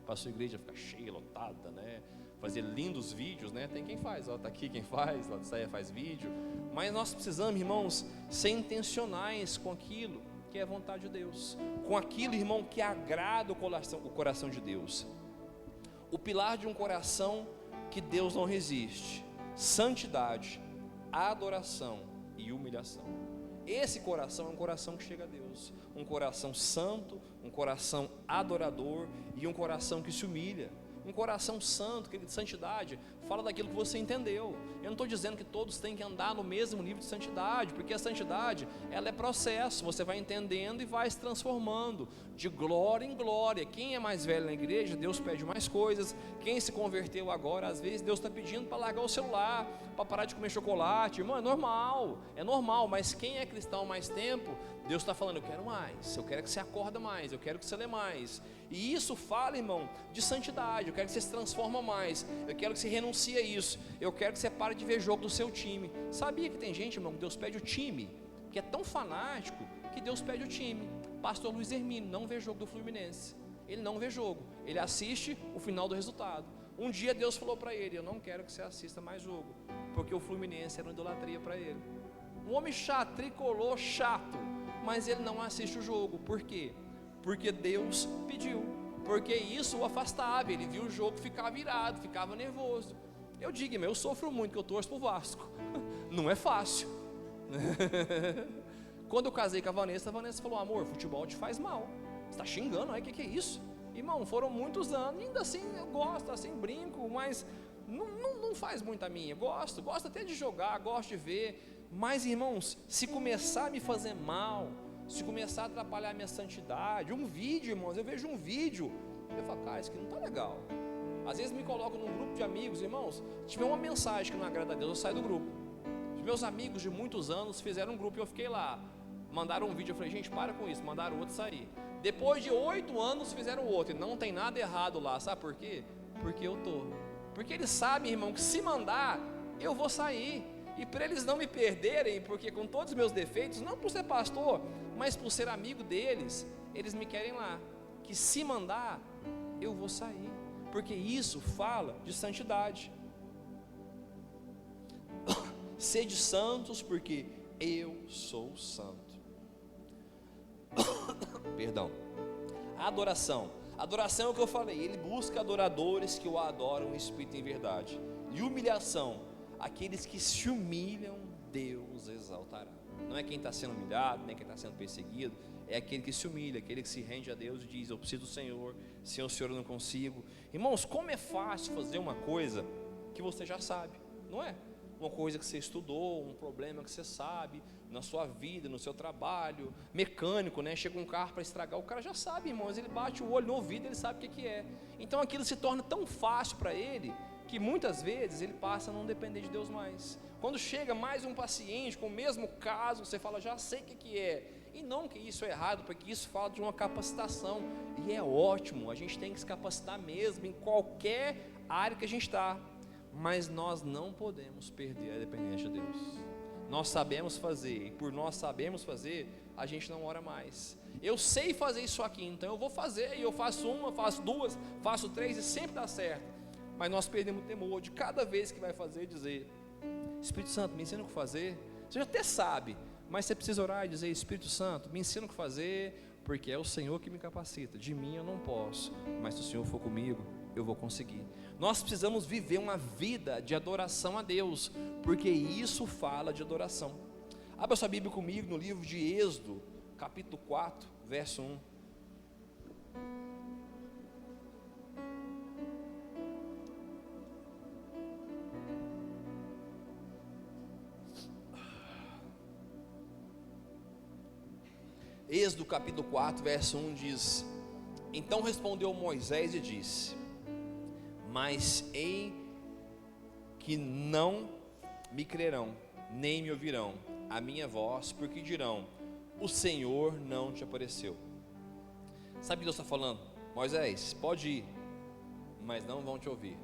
Para a sua igreja ficar cheia, lotada, né? Fazer lindos vídeos, né? Tem quem faz, ó, tá aqui quem faz, lá de saia faz vídeo. Mas nós precisamos, irmãos, ser intencionais com aquilo que é a vontade de Deus, com aquilo, irmão, que agrada o coração de Deus. O pilar de um coração que Deus não resiste: santidade, adoração e humilhação. Esse coração é um coração que chega a Deus, um coração santo, um coração adorador e um coração que se humilha. Um coração santo, querido, santidade, fala daquilo que você entendeu. Eu não estou dizendo que todos têm que andar no mesmo nível de santidade, porque a santidade, ela é processo, você vai entendendo e vai se transformando de glória em glória. Quem é mais velho na igreja, Deus pede mais coisas. Quem se converteu agora, às vezes Deus está pedindo para largar o celular, para parar de comer chocolate. Irmão, é normal, mas quem é cristão há mais tempo, Deus está falando, eu quero mais, eu quero que você acorda mais, eu quero que você lê mais. E isso fala, irmão, de santidade. Eu quero que você se transforme mais, eu quero que você renuncie a isso, eu quero que você pare de ver jogo do seu time. Sabia que tem gente, irmão, que Deus pede o time, que é tão fanático, que Deus pede o time. Pastor Luiz Hermínio não vê jogo do Fluminense, ele não vê jogo, ele assiste o final do resultado. Um dia Deus falou para ele, eu não quero que você assista mais jogo, porque o Fluminense era uma idolatria para ele. Um homem chato, tricolor chato, mas ele não assiste o jogo. Por quê? Porque Deus pediu, porque isso o afastava. Ele viu o jogo, ficava virado, ficava nervoso. Eu digo, eu sofro muito, que eu torço pro Vasco, não é fácil. Quando eu casei com a Vanessa falou, amor, futebol te faz mal, você está xingando, aí o que é isso? Irmão, foram muitos anos, ainda assim eu gosto, assim brinco, mas não faz muito a minha. Gosto até de jogar, gosto de ver, mas irmãos, se começar a me fazer mal, se começar a atrapalhar a minha santidade, um vídeo, irmãos, eu vejo um vídeo, eu falo, cara, isso aqui não está legal. Às vezes me coloco num grupo de amigos, irmãos, se tiver uma mensagem que não agrada a Deus, eu saio do grupo. Os meus amigos de muitos anos fizeram um grupo e eu fiquei lá, mandaram um vídeo, eu falei, gente, para com isso, mandaram outro sair. Depois de 8 anos fizeram outro, e não tem nada errado lá, sabe por quê? Porque eles sabem, irmão, que se mandar, eu vou sair. E para eles não me perderem, porque com todos os meus defeitos, não por ser pastor, mas por ser amigo deles, eles me querem lá, que se mandar, eu vou sair, porque isso fala de santidade. Sede santos, porque eu sou santo. Perdão. Adoração é o que eu falei, ele busca adoradores que o adoram em espírito e em verdade. E humilhação, aqueles que se humilham, Deus exaltará. Não é quem está sendo humilhado, nem quem está sendo perseguido, é aquele que se humilha, aquele que se rende a Deus e diz, eu preciso do Senhor, sem o Senhor eu não consigo. Irmãos, como é fácil fazer uma coisa que você já sabe, não é? Uma coisa que você estudou, um problema que você sabe, na sua vida, no seu trabalho, mecânico, né? Chega um carro para estragar, o cara já sabe, irmãos, ele bate o olho no ouvido, ele sabe o que é. Então aquilo se torna tão fácil para ele, que muitas vezes ele passa a não depender de Deus mais. Quando chega mais um paciente com o mesmo caso, você fala, já sei o que é. E não que isso é errado, porque isso fala de uma capacitação, e é ótimo, a gente tem que se capacitar mesmo, em qualquer área que a gente está. mas nós não podemos perder a dependência de Deus. Nós sabemos fazer, e por nós sabemos fazer, a gente não ora mais. Eu sei fazer isso aqui, então eu vou fazer, e eu faço uma, faço duas, faço três, e sempre dá certo. Mas nós perdemos o temor de cada vez que vai fazer, dizer: Espírito Santo, me ensina o que fazer. Você já até sabe, mas você precisa orar e dizer: Espírito Santo, me ensina o que fazer, porque é o Senhor que me capacita. De mim eu não posso, mas se o Senhor for comigo, eu vou conseguir. Nós precisamos viver uma vida de adoração a Deus, porque isso fala de adoração. Abra sua Bíblia comigo no livro de Êxodo, capítulo 4, verso 1. Êxodo capítulo 4, verso 1 diz: Então respondeu Moisés e disse: Mas ei que não me crerão, nem me ouvirão a minha voz, porque dirão: o Senhor não te apareceu. Sabe o que Deus está falando? Moisés, pode ir, mas não vão te ouvir.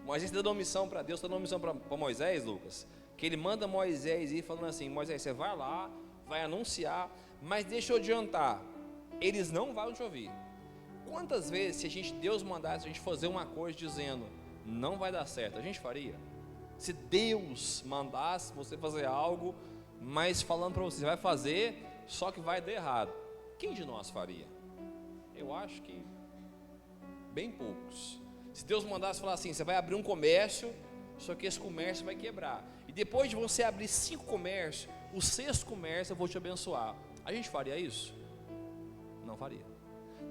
Moisés está dando uma missão para Deus, está dando uma missão para Moisés, Lucas, que ele manda Moisés ir falando assim: Moisés, você vai lá, vai anunciar, mas deixa eu adiantar, eles não vão te ouvir. Quantas vezes, se Deus mandasse a gente fazer uma coisa dizendo não vai dar certo, a gente faria? Se Deus mandasse você fazer algo, mas falando para você vai fazer, só que vai dar errado, quem de nós faria? Eu acho que bem poucos. Se Deus mandasse falar assim: você vai abrir um comércio, só que esse comércio vai quebrar, e depois de você abrir 5 comércios, o 6º comércio eu vou te abençoar, a gente faria isso? Não faria.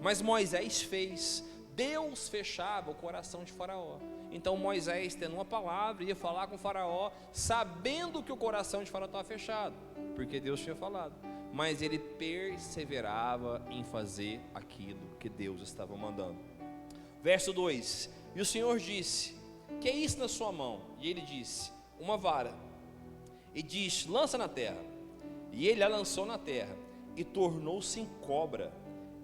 Mas Moisés fez. Deus fechava o coração de Faraó. Então Moisés, tendo uma palavra, ia falar com Faraó, sabendo que o coração de Faraó estava fechado, porque Deus tinha falado, mas ele perseverava em fazer aquilo que Deus estava mandando. Verso 2: E o Senhor disse: que é isso na sua mão? E ele disse: uma vara. E disse: lança na terra. E ele a lançou na terra, e tornou-se em cobra,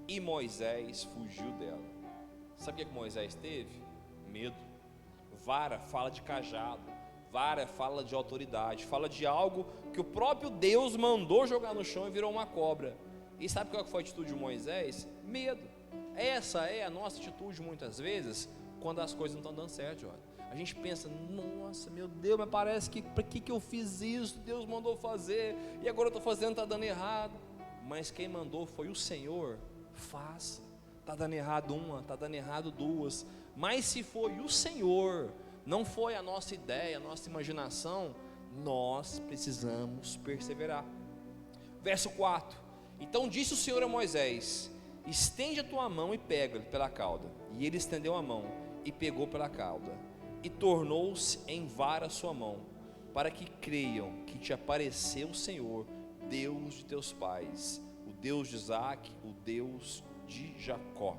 e Moisés fugiu dela. Sabe o que Moisés teve? Medo. Vara fala de cajado, vara fala de autoridade, fala de algo que o próprio Deus mandou jogar no chão e virou uma cobra. E sabe qual foi a atitude de Moisés? Medo. Essa é a nossa atitude muitas vezes, quando as coisas não estão dando certo, olha. A gente pensa: nossa, meu Deus, mas parece que, para que eu fiz isso? Deus mandou fazer, e agora eu estou fazendo, está dando errado. Mas quem mandou foi o Senhor. Faça. Está dando errado uma, está dando errado duas, mas se foi o Senhor, não foi a nossa ideia, a nossa imaginação, nós precisamos perseverar. Verso 4: Então disse o Senhor a Moisés: estende a tua mão e pega-lhe pela cauda. E ele estendeu a mão e pegou pela cauda, e tornou-se em vara a sua mão, para que creiam que te apareceu o Senhor, Deus de teus pais, o Deus de Isaque, o Deus de Jacó.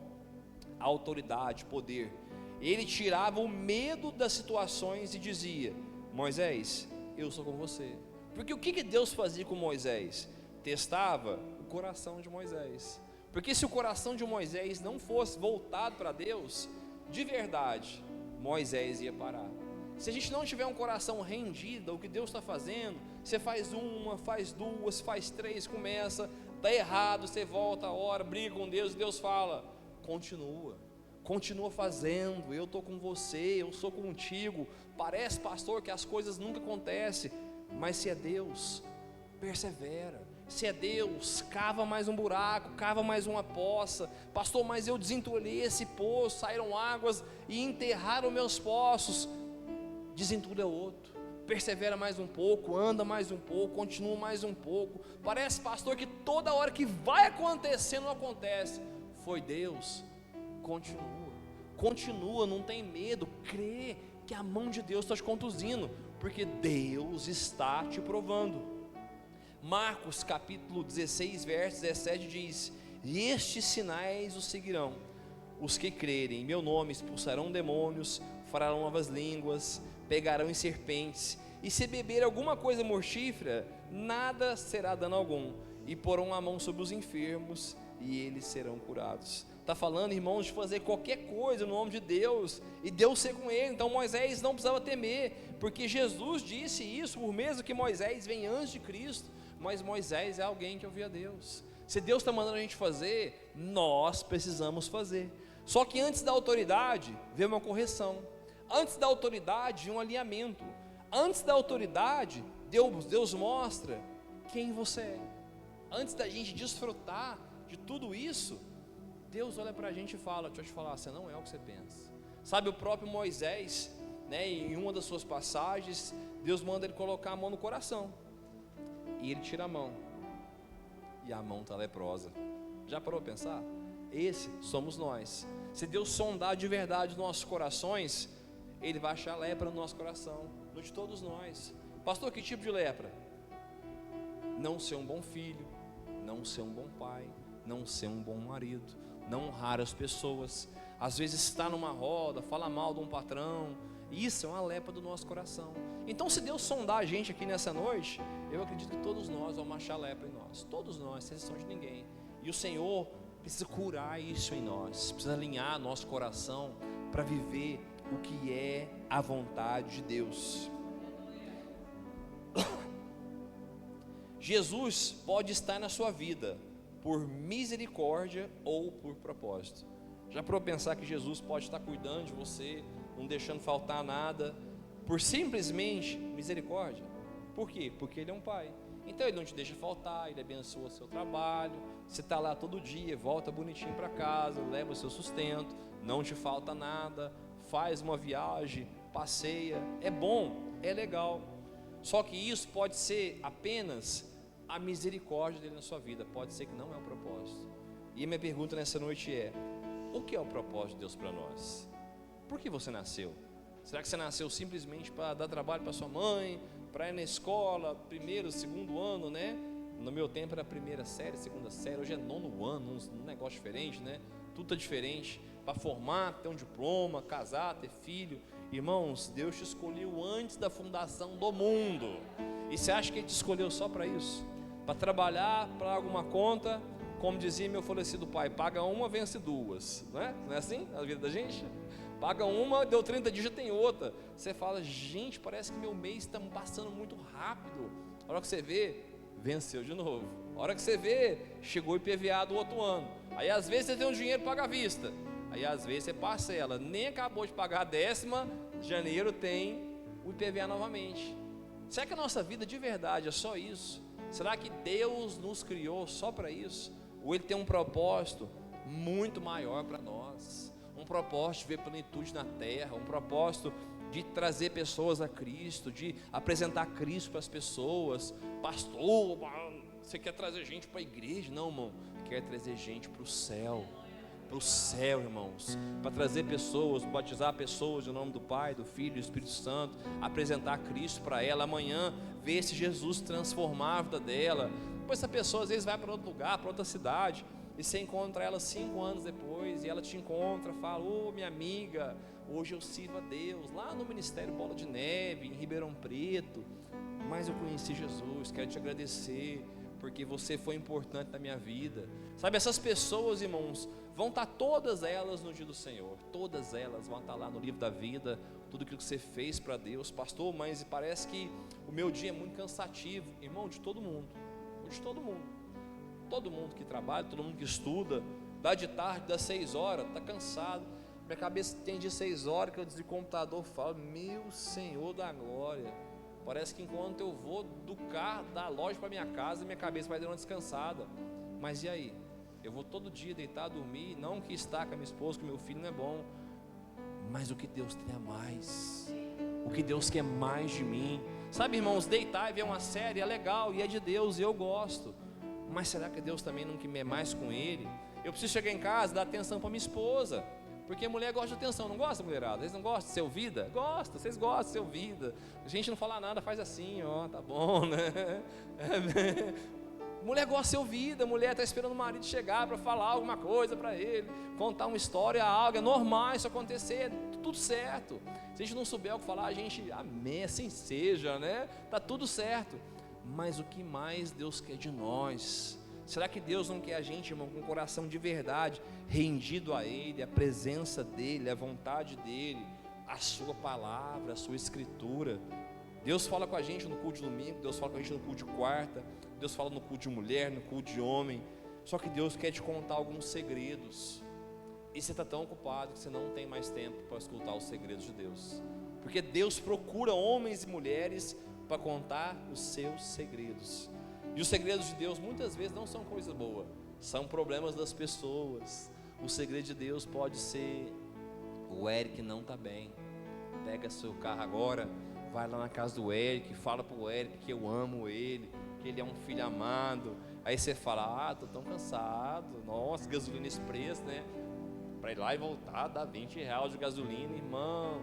A autoridade, poder. Ele tirava o medo das situações e dizia: Moisés, eu sou com você. Porque o que Deus fazia com Moisés? Testava o coração de Moisés. Porque se o coração de Moisés não fosse voltado para Deus, de verdade, Moisés ia parar. Se a gente não tiver um coração rendido ao que Deus está fazendo, você faz uma, faz duas, faz três, começa, dá errado, você volta, ora, briga com Deus, e Deus fala: continua fazendo, eu estou com você, eu sou contigo. Parece, pastor, que as coisas nunca acontecem, mas se é Deus, persevera. Se é Deus, cava mais um buraco, cava mais uma poça. Pastor, mas eu desentulhei esse poço, saíram águas e enterraram meus poços. Desentulha outro, persevera mais um pouco, anda mais um pouco, continua mais um pouco. Parece, pastor, que toda hora que vai acontecer, não acontece. Foi Deus, continua, não tem medo, crê que a mão de Deus está te conduzindo, porque Deus está te provando. Marcos capítulo 16, verso 17 diz: e estes sinais os seguirão: os que crerem em meu nome expulsarão demônios, falarão novas línguas, pegarão em serpentes, e se beber alguma coisa mortífera, nada será dano algum, e porão a mão sobre os enfermos, e eles serão curados. Está falando, irmãos, de fazer qualquer coisa no nome de Deus, e Deus ser com ele. Então Moisés não precisava temer, porque Jesus disse isso, por mesmo que Moisés vem antes de Cristo, mas Moisés é alguém que ouvia Deus. Se Deus está mandando a gente fazer, nós precisamos fazer. Só que antes da autoridade, vem uma correção. Antes da autoridade, um alinhamento. Antes da autoridade, Deus mostra quem você é. Antes da gente desfrutar de tudo isso, Deus olha para a gente e fala, deixa eu te falar, você não é o que você pensa. Sabe, o próprio Moisés, né, em uma das suas passagens, Deus manda ele colocar a mão no coração, e ele tira a mão, e a mão está leprosa. Já parou para pensar? Esse somos nós. Se Deus sondar de verdade os nossos corações, Ele vai achar lepra no nosso coração, no de todos nós. Pastor, que tipo de lepra? Não ser um bom filho, não ser um bom pai, não ser um bom marido, não honrar as pessoas, às vezes está numa roda, fala mal de um patrão. Isso é uma lepra do nosso coração. Então, se Deus sondar a gente aqui nessa noite, eu acredito que todos nós vamos achar lepra em nós, todos nós, sem exceção de ninguém. E o Senhor precisa curar isso em nós, precisa alinhar nosso coração para viver o que é a vontade de Deus. Jesus pode estar na sua vida por misericórdia ou por propósito. Já parou para pensar que Jesus pode estar cuidando de você, não deixando faltar nada, por simplesmente misericórdia? Por quê? Porque Ele é um pai. Então Ele não te deixa faltar, Ele abençoa o seu trabalho, você está lá todo dia, volta bonitinho para casa, leva o seu sustento, não te falta nada, faz uma viagem, passeia, é bom, é legal. Só que isso pode ser apenas a misericórdia dele na sua vida, pode ser que não é o propósito. E a minha pergunta nessa noite é: o que é o propósito de Deus para nós? Por que você nasceu? Será que você nasceu simplesmente para dar trabalho para sua mãe, para ir na escola, primeiro, segundo ano, né? No meu tempo era primeira série, segunda série, hoje é nono ano, um negócio diferente, né? Tudo está diferente, para formar, ter um diploma, casar, ter filho. Irmãos, Deus te escolheu antes da fundação do mundo, e você acha que Ele te escolheu só para isso? Para trabalhar para alguma conta, como dizia meu falecido pai, paga uma, vence duas, não é? Não é assim na vida da gente? Paga uma, deu 30 dias, já tem outra. Você fala, gente, parece que meu mês está passando muito rápido. A hora que você vê, venceu de novo. A hora que você vê, chegou o IPVA do outro ano. Aí às vezes você tem um dinheiro paga à vista, aí às vezes você parcela, nem acabou de pagar a 10ª, janeiro tem o IPVA novamente. Será que a nossa vida de verdade é só isso? Será que Deus nos criou só para isso? Ou Ele tem um propósito muito maior para nós? Um propósito de ver plenitude na terra, um propósito de trazer pessoas a Cristo, de apresentar Cristo para as pessoas. Pastor, você quer trazer gente para a igreja? Não, irmão, quer trazer gente para o céu, irmãos, para trazer pessoas, batizar pessoas em nome do Pai, do Filho e do Espírito Santo, apresentar Cristo para ela, amanhã ver se Jesus transformar a vida dela. Depois essa pessoa às vezes vai para outro lugar, para outra cidade, e você encontra ela 5 anos depois, e ela te encontra, fala: ô minha amiga, hoje eu sirvo a Deus, lá no Ministério Bola de Neve, em Ribeirão Preto, mas eu conheci Jesus, quero te agradecer, porque você foi importante na minha vida. Sabe, essas pessoas, irmãos, vão estar todas elas no dia do Senhor, todas elas vão estar lá no livro da vida, tudo aquilo que você fez para Deus. Pastor, mas parece que o meu dia é muito cansativo. Irmão, de todo mundo, todo mundo que trabalha, todo mundo que estuda, dá de tarde, dá 6 horas, está cansado. Minha cabeça tem de 6 horas que eu desligo o computador, falo: meu Senhor da glória, parece que enquanto eu vou do carro, da loja para minha casa, minha cabeça vai dar uma descansada. Mas e aí? Eu vou todo dia deitar, dormir, não que estar com a minha esposa, com o meu filho não é bom, mas o que Deus tem a mais, o que Deus quer mais de mim. Sabe, irmãos, deitar e ver uma série é legal e é de Deus e eu gosto, mas será que Deus também não quer mais com Ele? Eu preciso chegar em casa e dar atenção para minha esposa, porque a mulher gosta de atenção, não gosta, mulherada? Vocês não gostam de ser ouvida? Gosta, vocês gostam de ser ouvida. A gente não fala nada, faz assim, ó, tá bom, né? Mulher gosta de ser ouvida, mulher está esperando o marido chegar para falar alguma coisa para ele, contar uma história, algo, é normal isso acontecer, tudo certo. Se a gente não souber o que falar, a gente, amém, assim seja, né? Tá tudo certo. Mas o que mais Deus quer de nós? Será que Deus não quer a gente, irmão, com o coração de verdade, rendido a Ele, a presença dEle, a vontade dEle, a sua palavra, a sua escritura? Deus fala com a gente no culto de domingo, Deus fala com a gente no culto de quarta, Deus fala no culto de mulher, no culto de homem. Só que Deus quer te contar alguns segredos, e você está tão ocupado que você não tem mais tempo para escutar os segredos de Deus, porque Deus procura homens e mulheres para contar os seus segredos. E os segredos de Deus muitas vezes não são coisas boas, são problemas das pessoas. O segredo de Deus pode ser: o Eric não está bem, pega seu carro agora, vai lá na casa do Eric, fala para o Eric que eu amo ele, que ele é um filho amado. Aí você fala: estou tão cansado, nossa, gasolina esse preço, né? Para ir lá e voltar dá R$20 de gasolina. Irmão,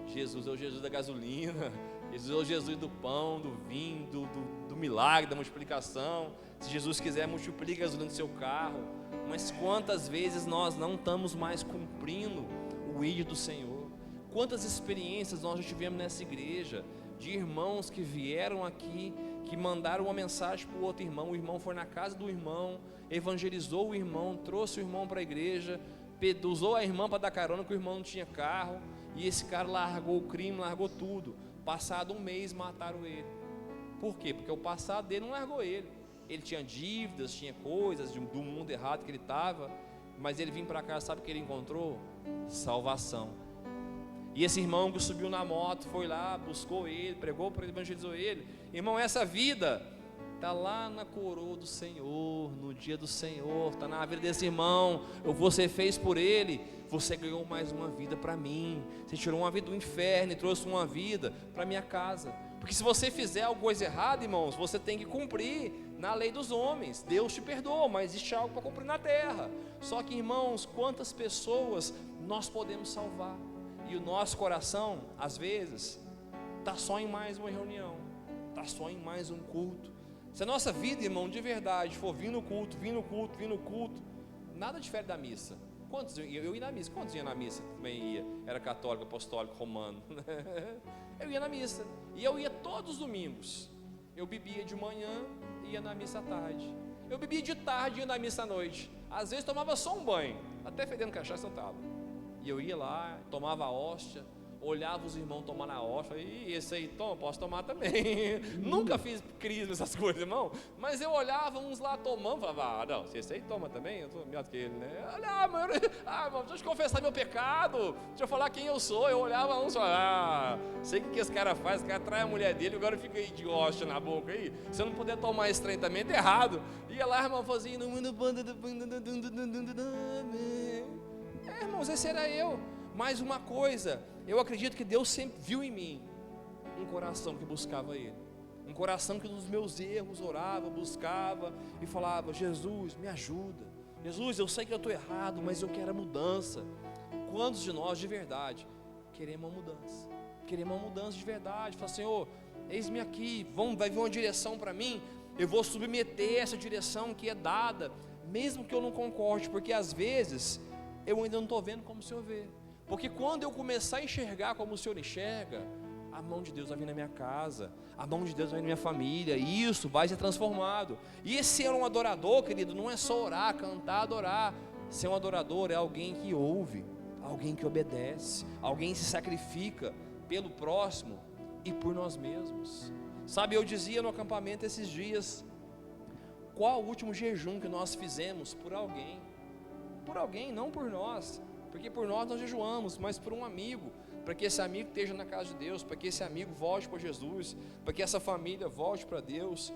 Jesus é o Jesus da gasolina, Jesus é o Jesus do pão, do vinho, do milagre, da multiplicação. Se Jesus quiser, multiplica a gasolina do seu carro. Mas quantas vezes nós não estamos mais cumprindo o ID do Senhor? Quantas experiências nós já tivemos nessa igreja, de irmãos que vieram aqui, que mandaram uma mensagem para o outro irmão, o irmão foi na casa do irmão, evangelizou o irmão, trouxe o irmão para a igreja, usou a irmã para dar carona, que o irmão não tinha carro, e esse cara largou o crime, largou tudo. Passado um mês mataram ele. Por quê? Porque o passado dele não largou ele. Ele tinha dívidas, tinha coisas do mundo errado que ele estava, mas ele vinha para cá, sabe o que ele encontrou? Salvação. E esse irmão que subiu na moto, foi lá, buscou ele, pregou para ele, evangelizou ele. Irmão, essa vida está lá na coroa do Senhor, no dia do Senhor, está na vida desse irmão. Você fez por ele, você ganhou mais uma vida para mim. Você tirou uma vida do inferno e trouxe uma vida para minha casa. Porque se você fizer alguma coisa errada, irmãos, você tem que cumprir na lei dos homens. Deus te perdoa, mas existe algo para cumprir na terra. Só que, irmãos, quantas pessoas nós podemos salvar? E o nosso coração, às vezes, está só em mais uma reunião, está só em mais um culto. Se a nossa vida, irmão, de verdade for vir no culto, nada difere da missa. Quantos eu ia na missa? Quantos iam na missa? Também ia. Era católico, apostólico, romano. Eu ia na missa. E eu ia todos os domingos. Eu bebia de manhã e ia na missa à tarde. Eu bebia de tarde e ia na missa à noite. Às vezes tomava só um banho, até fedendo cachaça eu estava. E eu ia lá, tomava a hóstia, olhava os irmãos tomando a hóstia, e esse aí toma, posso tomar também. Nunca fiz crise nessas coisas, irmão, mas eu olhava uns lá tomando, falava: não, se esse aí toma também, eu estou melhor do que ele, né? Olha, irmão, deixa eu te confessar meu pecado, deixa eu falar quem eu sou. Eu olhava uns e falava: sei o que esse cara faz, esse cara trai a mulher dele, agora fica aí de hóstia na boca aí, se eu não puder tomar esse trem também, tá errado. Ia lá, irmão, fazia, irmãos, esse era eu. Mais uma coisa, eu acredito que Deus sempre viu em mim um coração que buscava Ele, um coração que nos meus erros orava, buscava e falava: Jesus, me ajuda, Jesus, eu sei que eu estou errado, mas eu quero a mudança. Quantos de nós de verdade queremos uma mudança de verdade? Fala: Senhor, eis-me aqui, vai vir uma direção para mim, eu vou submeter essa direção que é dada, mesmo que eu não concorde, porque às vezes eu ainda não estou vendo como o Senhor vê. Porque quando eu começar a enxergar como o Senhor enxerga, a mão de Deus vai vir na minha casa, a mão de Deus vai vir na minha família, e isso vai ser transformado. E ser um adorador, querido, não é só orar, cantar, adorar. Ser um adorador é alguém que ouve, alguém que obedece, alguém que se sacrifica pelo próximo e por nós mesmos. Sabe, eu dizia no acampamento esses dias: qual o último jejum que nós fizemos por alguém? Por alguém, não por nós. Porque por nós jejuamos, mas por um amigo, para que esse amigo esteja na casa de Deus, para que esse amigo volte para Jesus, para que essa família volte para Deus,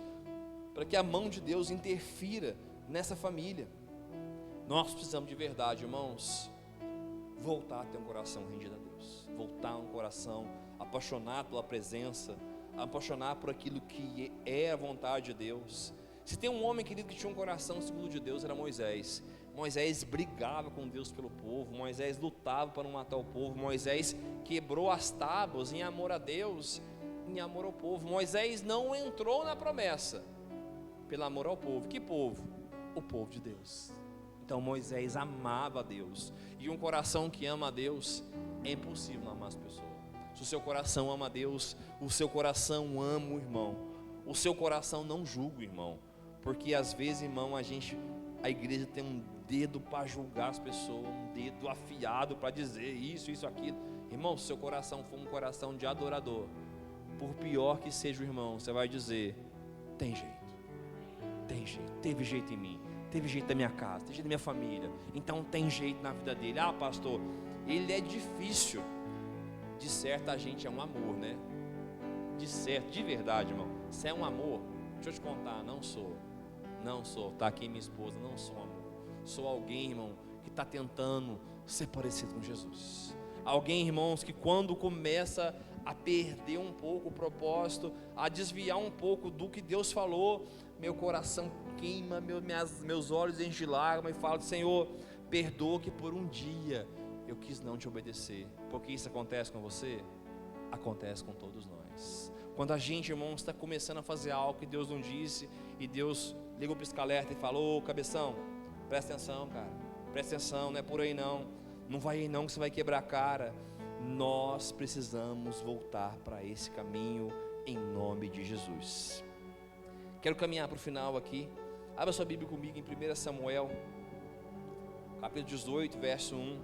para que a mão de Deus interfira nessa família. Nós precisamos de verdade, irmãos, voltar a ter um coração rendido a Deus, voltar a um coração apaixonado pela presença, apaixonado por aquilo que é a vontade de Deus. Se tem um homem, querido, que tinha um coração segundo de Deus, era Moisés. Moisés brigava com Deus pelo povo, Moisés lutava para não matar o povo, Moisés quebrou as tábuas em amor a Deus, em amor ao povo. Moisés não entrou na promessa pelo amor ao povo. Que povo? O povo de Deus. Então Moisés amava a Deus, e um coração que ama a Deus, é impossível não amar as pessoas. Se o seu coração ama a Deus, o seu coração ama o irmão, o seu coração não julga o irmão, Porque às vezes, irmão, a igreja tem um dedo para julgar as pessoas, um dedo afiado para dizer isso, aquilo. Irmão, se seu coração for um coração de adorador, por pior que seja o irmão, você vai dizer: tem jeito, teve jeito em mim, teve jeito da minha casa, teve jeito da minha família, então tem jeito na vida dele. Ah, pastor, ele é difícil. De certo, a gente é um amor, né? De certo, de verdade, irmão, se é um amor, deixa eu te contar, não sou, tá aqui minha esposa, não sou um amor, sou alguém, irmão, que está tentando ser parecido com Jesus. Alguém, irmãos, que quando começa a perder um pouco o propósito, a desviar um pouco do que Deus falou, meu coração queima, meus olhos enchem de lágrimas e falo: Senhor, perdoa que por um dia eu quis não te obedecer. Porque isso acontece com você? Acontece com todos nós. Quando a gente, irmãos, está começando a fazer algo que Deus não disse, e Deus liga o pisca-alerta e fala: ô cabeção, presta atenção, cara, presta atenção, não é por aí não, não vai aí não que você vai quebrar a cara. Nós precisamos voltar para esse caminho em nome de Jesus. Quero caminhar para o final aqui. Abra sua Bíblia comigo em 1 Samuel capítulo 18, verso 1.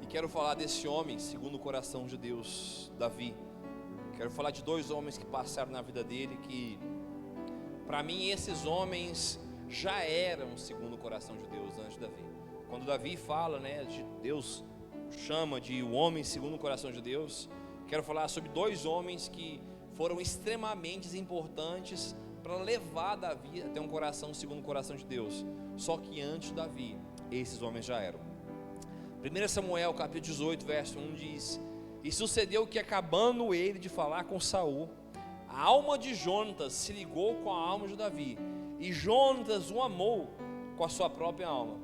E quero falar desse homem segundo o coração de Deus, Davi. Quero falar de dois homens que passaram na vida dele, que para mim esses homens já eram segundo o coração de Deus antes de Davi. Quando Davi fala, né, de Deus chama de o homem segundo o coração de Deus, quero falar sobre dois homens que foram extremamente importantes para levar Davi a ter um coração segundo o coração de Deus. Só que antes de Davi, esses homens já eram. 1 Samuel capítulo 18, verso 1 diz: e sucedeu que, acabando ele de falar com Saul, a alma de Jonatas se ligou com a alma de Davi, e Jonatas o amou com a sua própria alma.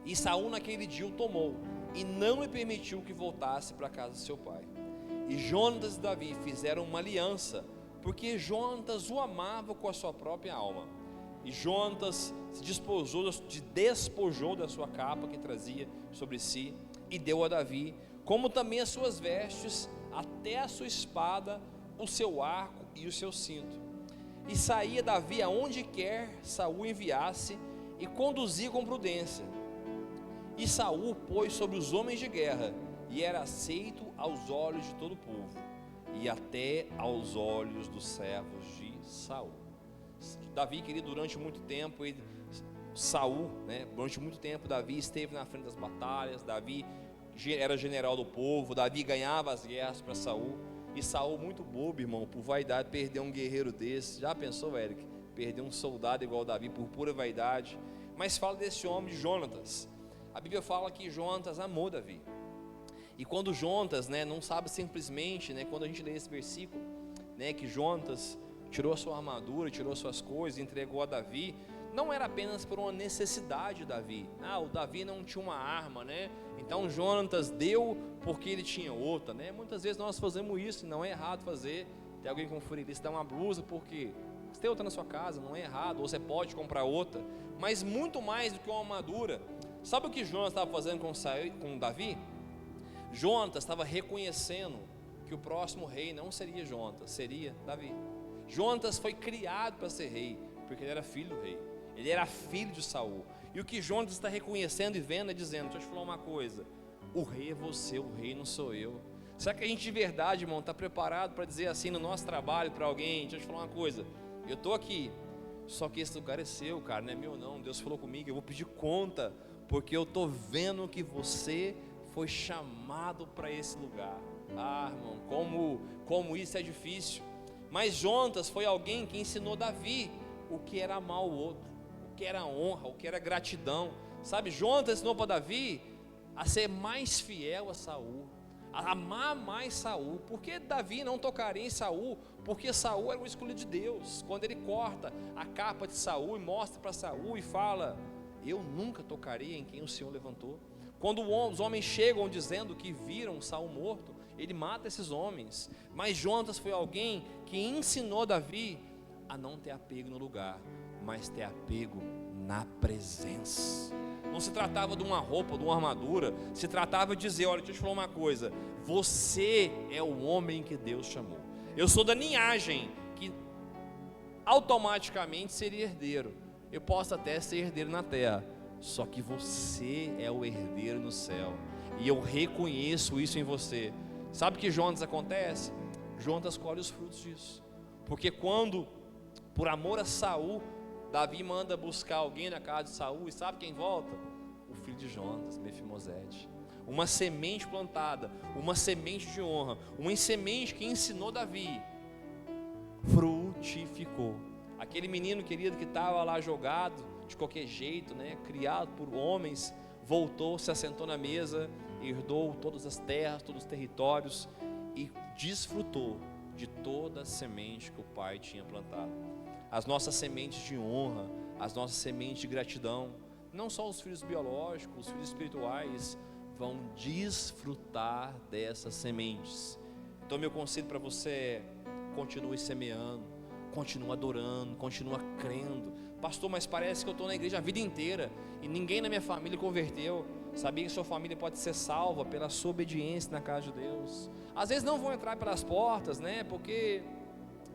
E Saul naquele dia o tomou, e não lhe permitiu que voltasse para a casa de seu pai. E Jonatas e Davi fizeram uma aliança, porque Jonatas o amava com a sua própria alma. E Jonatas se despojou da sua capa que trazia sobre si, e deu a Davi, como também as suas vestes, até a sua espada, o seu arco e o seu cinto. E saía Davi aonde quer Saul enviasse, e conduzia com prudência. E Saul pôs sobre os homens de guerra, e era aceito aos olhos de todo o povo, e até aos olhos dos servos de Saul. Davi, querido, durante muito tempo, durante muito tempo, Davi esteve na frente das batalhas. Davi era general do povo. Davi ganhava as guerras para Saul. E Saul, muito bobo, irmão, por vaidade, perdeu um guerreiro desse. Já pensou, Eric? Perder um soldado igual Davi por pura vaidade. Mas fala desse homem de Jonatas. A Bíblia fala que Jonatas amou Davi. E quando Jonatas, não sabe simplesmente, quando a gente lê esse versículo, que Jonatas tirou a sua armadura, tirou suas coisas, entregou a Davi, não era apenas por uma necessidade de Davi. O Davi não tinha uma arma, então Jonatas deu porque ele tinha outra, Muitas vezes nós fazemos isso, e não é errado fazer. Tem alguém com furilista, dá uma blusa porque você tem outra na sua casa, não é errado, ou você pode comprar outra. Mas muito mais do que uma armadura, sabe o que Jonatas estava fazendo com Davi? Jonatas estava reconhecendo que o próximo rei não seria Jonatas, seria Davi. Jonatas foi criado para ser rei, porque ele era filho do rei, ele era filho de Saul. E o que Jonatas está reconhecendo e vendo é dizendo: deixa eu te falar uma coisa, o rei é você, o rei não sou eu. Será que a gente de verdade, irmão, está preparado para dizer assim no nosso trabalho para alguém: deixa eu te falar uma coisa, eu estou aqui, só que esse lugar é seu, cara, não é meu não, Deus falou comigo, eu vou pedir conta, porque eu estou vendo que você foi chamado para esse lugar. Irmão, como isso é difícil. Mas Jonatas foi alguém que ensinou Davi o que era amar o outro, o que era honra, o que era gratidão. Sabe, Jonatas ensinou para Davi a ser mais fiel a Saul, a amar mais Saul. Por que Davi não tocaria em Saul? Porque Saul era o escolhido de Deus. Quando ele corta a capa de Saul e mostra para Saul e fala: eu nunca tocaria em quem o Senhor levantou. Quando os homens chegam dizendo que viram Saul morto, ele mata esses homens. Mas Jonatas foi alguém que ensinou Davi a não ter apego no lugar, mas ter apego na presença. não se tratava de uma roupa, de uma armadura, se tratava de dizer: olha, deixa eu te falar uma coisa, você é o homem que Deus chamou. Eu sou da linhagem que automaticamente seria herdeiro. Eu posso até ser herdeiro na terra, só que você é o herdeiro no céu, e eu reconheço isso em você. Sabe o que Jonas acontece? Jonas colhe os frutos disso, porque quando, por amor a Saul, Davi manda buscar alguém na casa de Saul, e sabe quem volta? O filho de Jonas, Mefibosete. Uma semente plantada, uma semente de honra, uma semente que ensinou Davi, frutificou. Aquele menino querido que estava lá jogado de qualquer jeito, né, criado por homens, voltou, se assentou na mesa, herdou todas as terras, todos os territórios e desfrutou de toda a semente que o pai tinha plantado. As nossas sementes de honra, as nossas sementes de gratidão, não só os filhos biológicos, os filhos espirituais vão desfrutar dessas sementes. Então meu conselho para você é: continue semeando, continue adorando, continue crendo. Pastor, mas parece que eu estou na igreja a vida inteira e ninguém na minha família converteu. Sabia que sua família pode ser salva pela sua obediência na casa de Deus? Às vezes não vão entrar pelas portas, né? Porque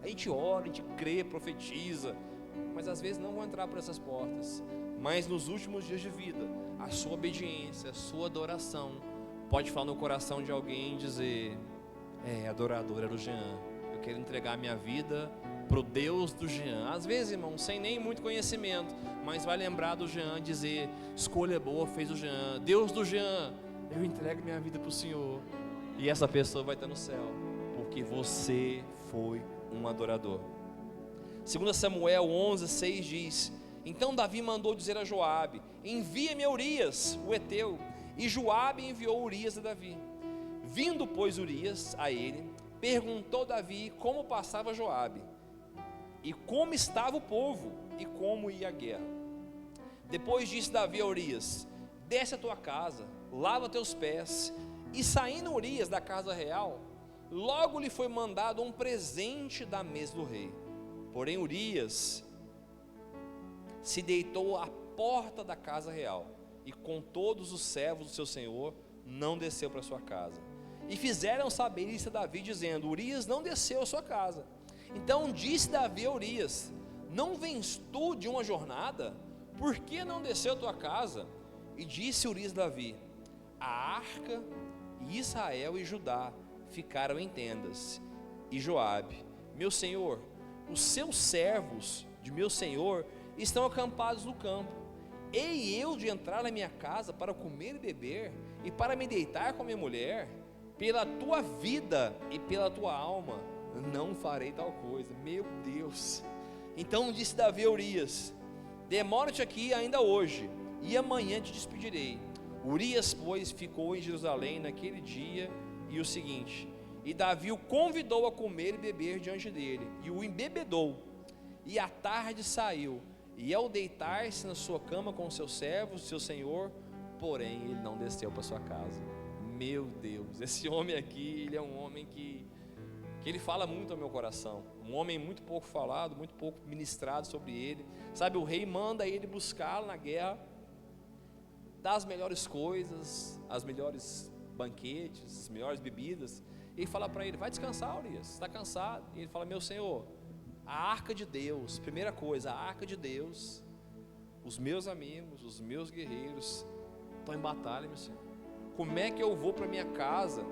a gente ora, a gente crê, profetiza, mas às vezes não vão entrar por essas portas. Mas nos últimos dias de vida, a sua obediência, a sua adoração pode falar no coração de alguém e dizer: adorador era o Jean, eu quero entregar a minha vida para o Deus do Jean. Às vezes, irmão, sem nem muito conhecimento, mas vai lembrar do Jean, dizer: escolha boa fez o Jean, Deus do Jean, eu entrego minha vida para o Senhor. E essa pessoa vai estar no céu, porque você foi um adorador. 2 Samuel 11:6 diz: então Davi mandou dizer a Joabe: envia-me Urias, o heteu. E Joabe enviou Urias a Davi. Vindo, pois, Urias a ele, perguntou Davi como passava Joabe, e como estava o povo, e como ia a guerra. Depois disse Davi a Urias: desce a tua casa, lava teus pés. E saindo Urias da casa real, logo lhe foi mandado um presente da mesa do rei. Porém Urias se deitou à porta da casa real, e com todos os servos do seu senhor não desceu para sua casa. E fizeram saber isso a Davi, dizendo: Urias não desceu à sua casa. Então disse Davi a Urias: não vens tu de uma jornada? Por que não desceu a tua casa? E disse Urias a Davi: a arca, e Israel e Judá ficaram em tendas. E Joabe: meu senhor, os seus servos de meu senhor estão acampados no campo. Hei eu de entrar na minha casa para comer e beber, e para me deitar com a minha mulher? Pela tua vida e pela tua alma, não farei tal coisa. Meu Deus. Então disse Davi a Urias: demora-te aqui ainda hoje, e amanhã te despedirei. Urias, pois, ficou em Jerusalém naquele dia e o seguinte, e Davi o convidou a comer e beber diante dele, e o embebedou. E à tarde saiu, e ao deitar-se na sua cama com seus servos, seu senhor, porém ele não desceu para sua casa. Meu Deus, esse homem aqui, ele é um homem que ele fala muito ao meu coração, um homem muito pouco falado, muito pouco ministrado sobre ele. Sabe, o rei manda ele buscá-lo na guerra, dá as melhores coisas, as melhores banquetes, as melhores bebidas, e fala para ele: vai descansar, Urias, está cansado? E ele fala: meu senhor, a arca de Deus, primeira coisa, a arca de Deus, os meus amigos, os meus guerreiros estão em batalha, meu senhor. Como é que eu vou para minha casa?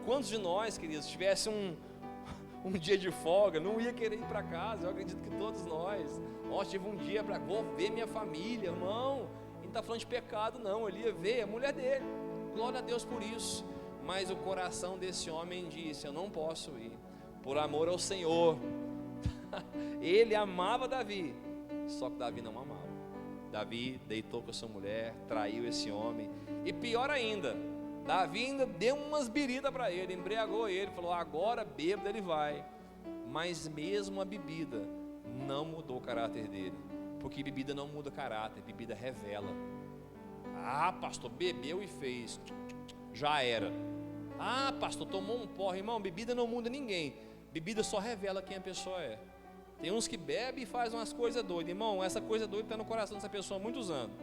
Quantos de nós, queridos, tivesse um dia de folga, não ia querer ir para casa? Eu acredito que todos nós. Tive um dia para vou ver minha família, irmão. Ele não está falando de pecado, não. Ele ia ver a mulher dele. Glória a Deus por isso. Mas o coração desse homem disse: eu não posso ir, por amor ao Senhor. Ele amava Davi, só que Davi não amava. Davi deitou com a sua mulher, traiu esse homem, e pior ainda, Davi ainda deu umas biritas para ele, embriagou ele, falou: agora bêbado ele vai. Mas mesmo a bebida não mudou o caráter dele, porque bebida não muda caráter, bebida revela. Ah, pastor, bebeu e fez, já era. Ah, pastor, tomou um porre. Irmão, bebida não muda ninguém, bebida só revela quem a pessoa é. Tem uns que bebem e fazem umas coisas doidas. Irmão, essa coisa doida está no coração dessa pessoa há muitos anos.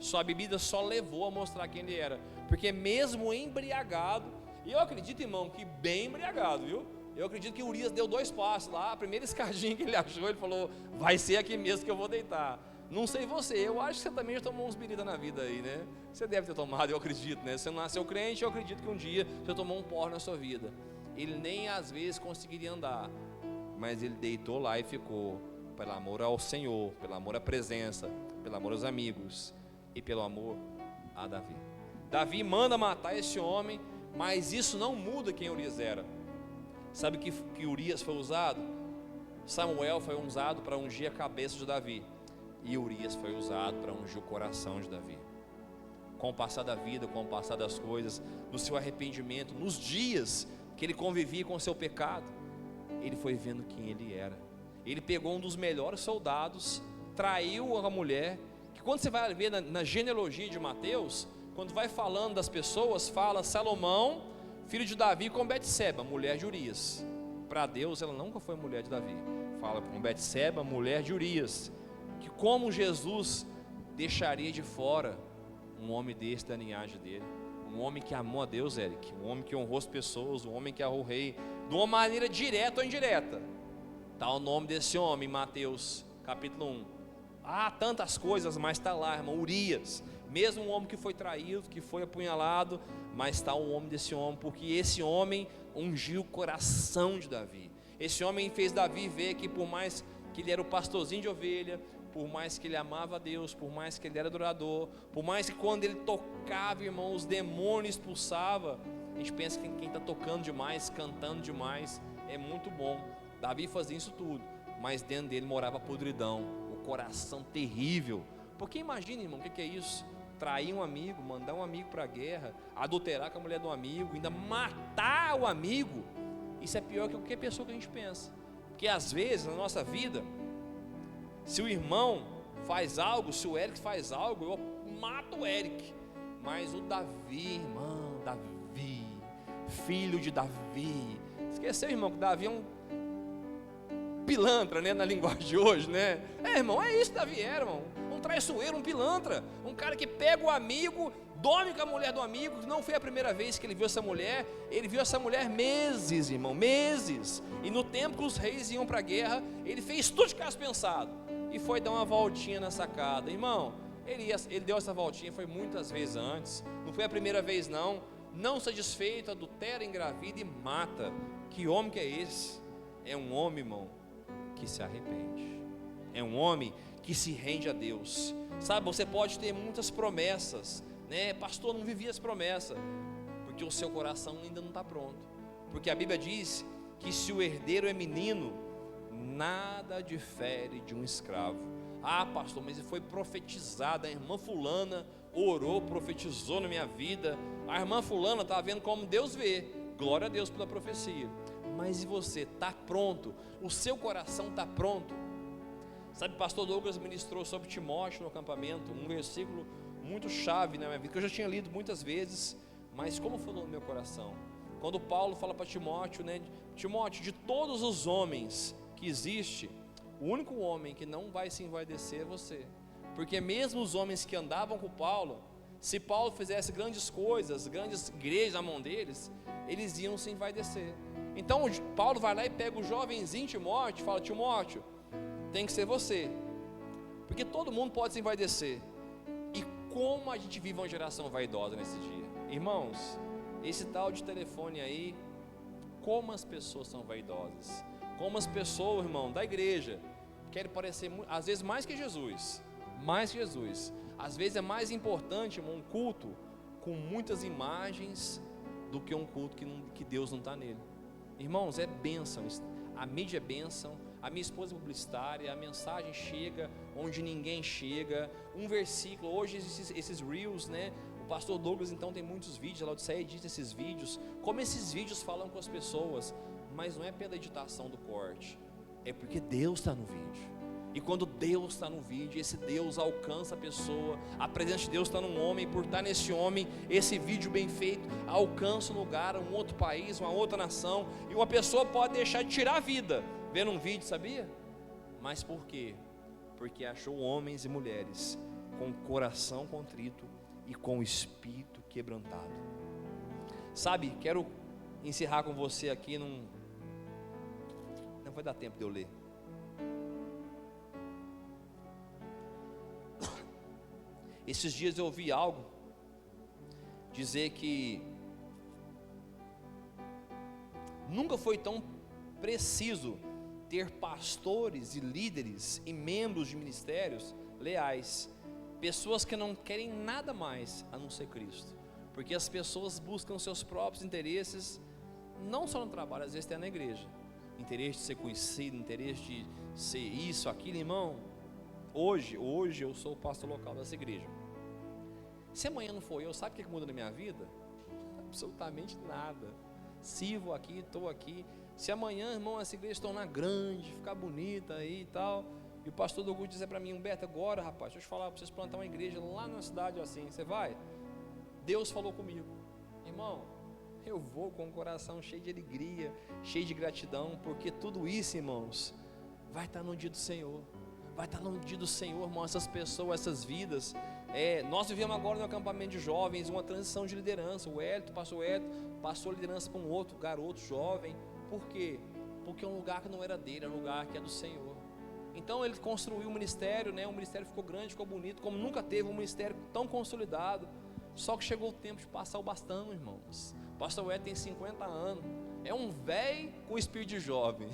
Sua bebida só levou a mostrar quem ele era. Porque mesmo embriagado, e eu acredito, irmão, que bem embriagado, viu? Eu acredito que Urias deu 2 passos lá, a primeira escadinha que ele achou, ele falou, vai ser aqui mesmo que eu vou deitar. Não sei você, eu acho que você também já tomou uns bebida na vida aí, né? Você deve ter tomado, eu acredito, né? Você não nasceu crente, eu acredito que um dia você tomou um porre na sua vida. Ele nem às vezes conseguiria andar, mas ele deitou lá e ficou, pelo amor ao Senhor, pelo amor à presença, pelo amor aos amigos e pelo amor a Davi. Davi manda matar esse homem, mas isso não muda quem Urias era. Sabe que Urias foi usado? Samuel foi usado para ungir a cabeça de Davi, e Urias foi usado para ungir o coração de Davi. Com o passar da vida, com o passar das coisas, no seu arrependimento, nos dias que ele convivia com o seu pecado, ele foi vendo quem ele era. Ele pegou um dos melhores soldados, traiu a mulher, que quando você vai ver na genealogia de Mateus, quando vai falando das pessoas, fala Salomão, filho de Davi, com Betseba, mulher de Urias. Para Deus ela nunca foi mulher de Davi. Fala com Betseba, mulher de Urias. Que como Jesus deixaria de fora um homem desse da linhagem dele? Um homem que amou a Deus, Eric. Um homem que honrou as pessoas, um homem que honrou o rei, de uma maneira direta ou indireta. Está o nome desse homem em Mateus capítulo 1. Há tantas coisas, mas está lá, irmão, Urias. Mesmo um homem que foi traído, que foi apunhalado, mas está o nome desse homem, porque esse homem ungiu o coração de Davi. Esse homem fez Davi ver que por mais que ele era o pastorzinho de ovelha, por mais que ele amava a Deus, por mais que ele era adorador, por mais que quando ele tocava, irmão, os demônios expulsava. A gente pensa que quem está tocando demais, cantando demais, é muito bom. Davi fazia isso tudo, mas dentro dele morava a podridão, o coração terrível. Porque imagina, irmão, o que é isso? Trair um amigo, mandar um amigo para a guerra, adulterar com a mulher do amigo, ainda matar o amigo. Isso é pior que qualquer pessoa que a gente pensa. Porque às vezes na nossa vida, se o irmão faz algo, se o Eric faz algo, eu mato o Eric. Mas o Davi, irmão, Davi, filho de Davi. Esqueceu, irmão, que Davi é um pilantra, né, na linguagem de hoje, né? Irmão, é isso que Davi era, irmão. Um traiçoeiro, um pilantra. Um cara que pega o amigo, dorme com a mulher do amigo. Não foi a primeira vez que ele viu essa mulher. Ele viu essa mulher meses, irmão, meses. E no tempo que os reis iam para a guerra, ele fez tudo de caso pensado e foi dar uma voltinha na sacada. Irmão, ele deu essa voltinha, foi muitas vezes antes. Não foi a primeira vez não. Não satisfeito, adultera, engravida e mata. Que homem que é esse? É um homem, irmão, que se arrepende. É um homem que se rende a Deus. Sabe, você pode ter muitas promessas, né? Pastor, não vivi as promessas, porque o seu coração ainda não está pronto. Porque a Bíblia diz que se o herdeiro é menino, nada difere de um escravo. Ah, pastor, mas foi profetizado. A irmã fulana orou, profetizou na minha vida. A irmã fulana está vendo como Deus vê. Glória a Deus pela profecia. Mas e você, está pronto? O seu coração está pronto? Sabe, pastor Douglas ministrou sobre Timóteo no acampamento, um versículo muito chave na minha vida, que eu já tinha lido muitas vezes, mas como falou no meu coração? Quando Paulo fala para Timóteo, né? Timóteo, de todos os homens que existe, o único homem que não vai se envaidecer é você. Porque mesmo os homens que andavam com Paulo, se Paulo fizesse grandes coisas, grandes igrejas na mão deles, eles iam se envaidecer. Então Paulo vai lá e pega o jovenzinho Timóteo e fala: Timóteo, tem que ser você, porque todo mundo pode se envaidecer. E como a gente vive uma geração vaidosa nesse dia, irmãos, esse tal de telefone aí, como as pessoas são vaidosas, como as pessoas, irmão, da igreja, querem parecer, às vezes mais que Jesus, às vezes é mais importante, irmão, um culto com muitas imagens, do que um culto que Deus não está nele. Irmãos, é bênção, a mídia é bênção, a minha esposa é publicitária, a mensagem chega onde ninguém chega, um versículo, hoje esses reels, né? O pastor Douglas então tem muitos vídeos, a Laodiceia edita esses vídeos, como esses vídeos falam com as pessoas, mas não é pela editação do corte, é porque Deus está no vídeo. E quando Deus está no vídeo, esse Deus alcança a pessoa, a presença de Deus está num homem, por estar nesse homem, esse vídeo bem feito alcança um lugar, um outro país, uma outra nação, e uma pessoa pode deixar de tirar a vida vendo um vídeo, sabia? Mas por quê? Porque achou homens e mulheres com o coração contrito e com o espírito quebrantado. Sabe, quero encerrar com você aqui não vai dar tempo de eu ler. Esses dias eu ouvi algo dizer que nunca foi tão preciso ter pastores e líderes e membros de ministérios leais, pessoas que não querem nada mais a não ser Cristo, porque as pessoas buscam seus próprios interesses, não só no trabalho, às vezes até na igreja, interesse de ser conhecido, interesse de ser isso, aquilo. Irmão, hoje eu sou o pastor local dessa igreja. Se amanhã não for eu, sabe o que muda na minha vida? Absolutamente nada. Sirvo aqui, estou aqui. Se amanhã, irmão, essa igreja se tornar grande, ficar bonita aí e tal, e o pastor do Augusto dizer para mim: Humberto, agora, rapaz, deixa eu te falar, para vocês plantar uma igreja lá na cidade assim, você vai? Deus falou comigo, irmão, eu vou com o coração cheio de alegria, cheio de gratidão, porque tudo isso, irmãos, vai estar no dia do Senhor. Vai estar no dia do Senhor, irmão, essas pessoas, essas vidas. Nós vivemos agora no acampamento de jovens uma transição de liderança. O Hélito passou a liderança para um outro garoto jovem. Por quê? Porque é um lugar que não era dele, é um lugar que é do Senhor. Então ele construiu um ministério, né? O ministério ficou grande, ficou bonito, como nunca teve um ministério tão consolidado. Só que chegou o tempo de passar o bastão, irmãos. O pastor Hélito tem 50 anos. É um velho com espírito de jovem.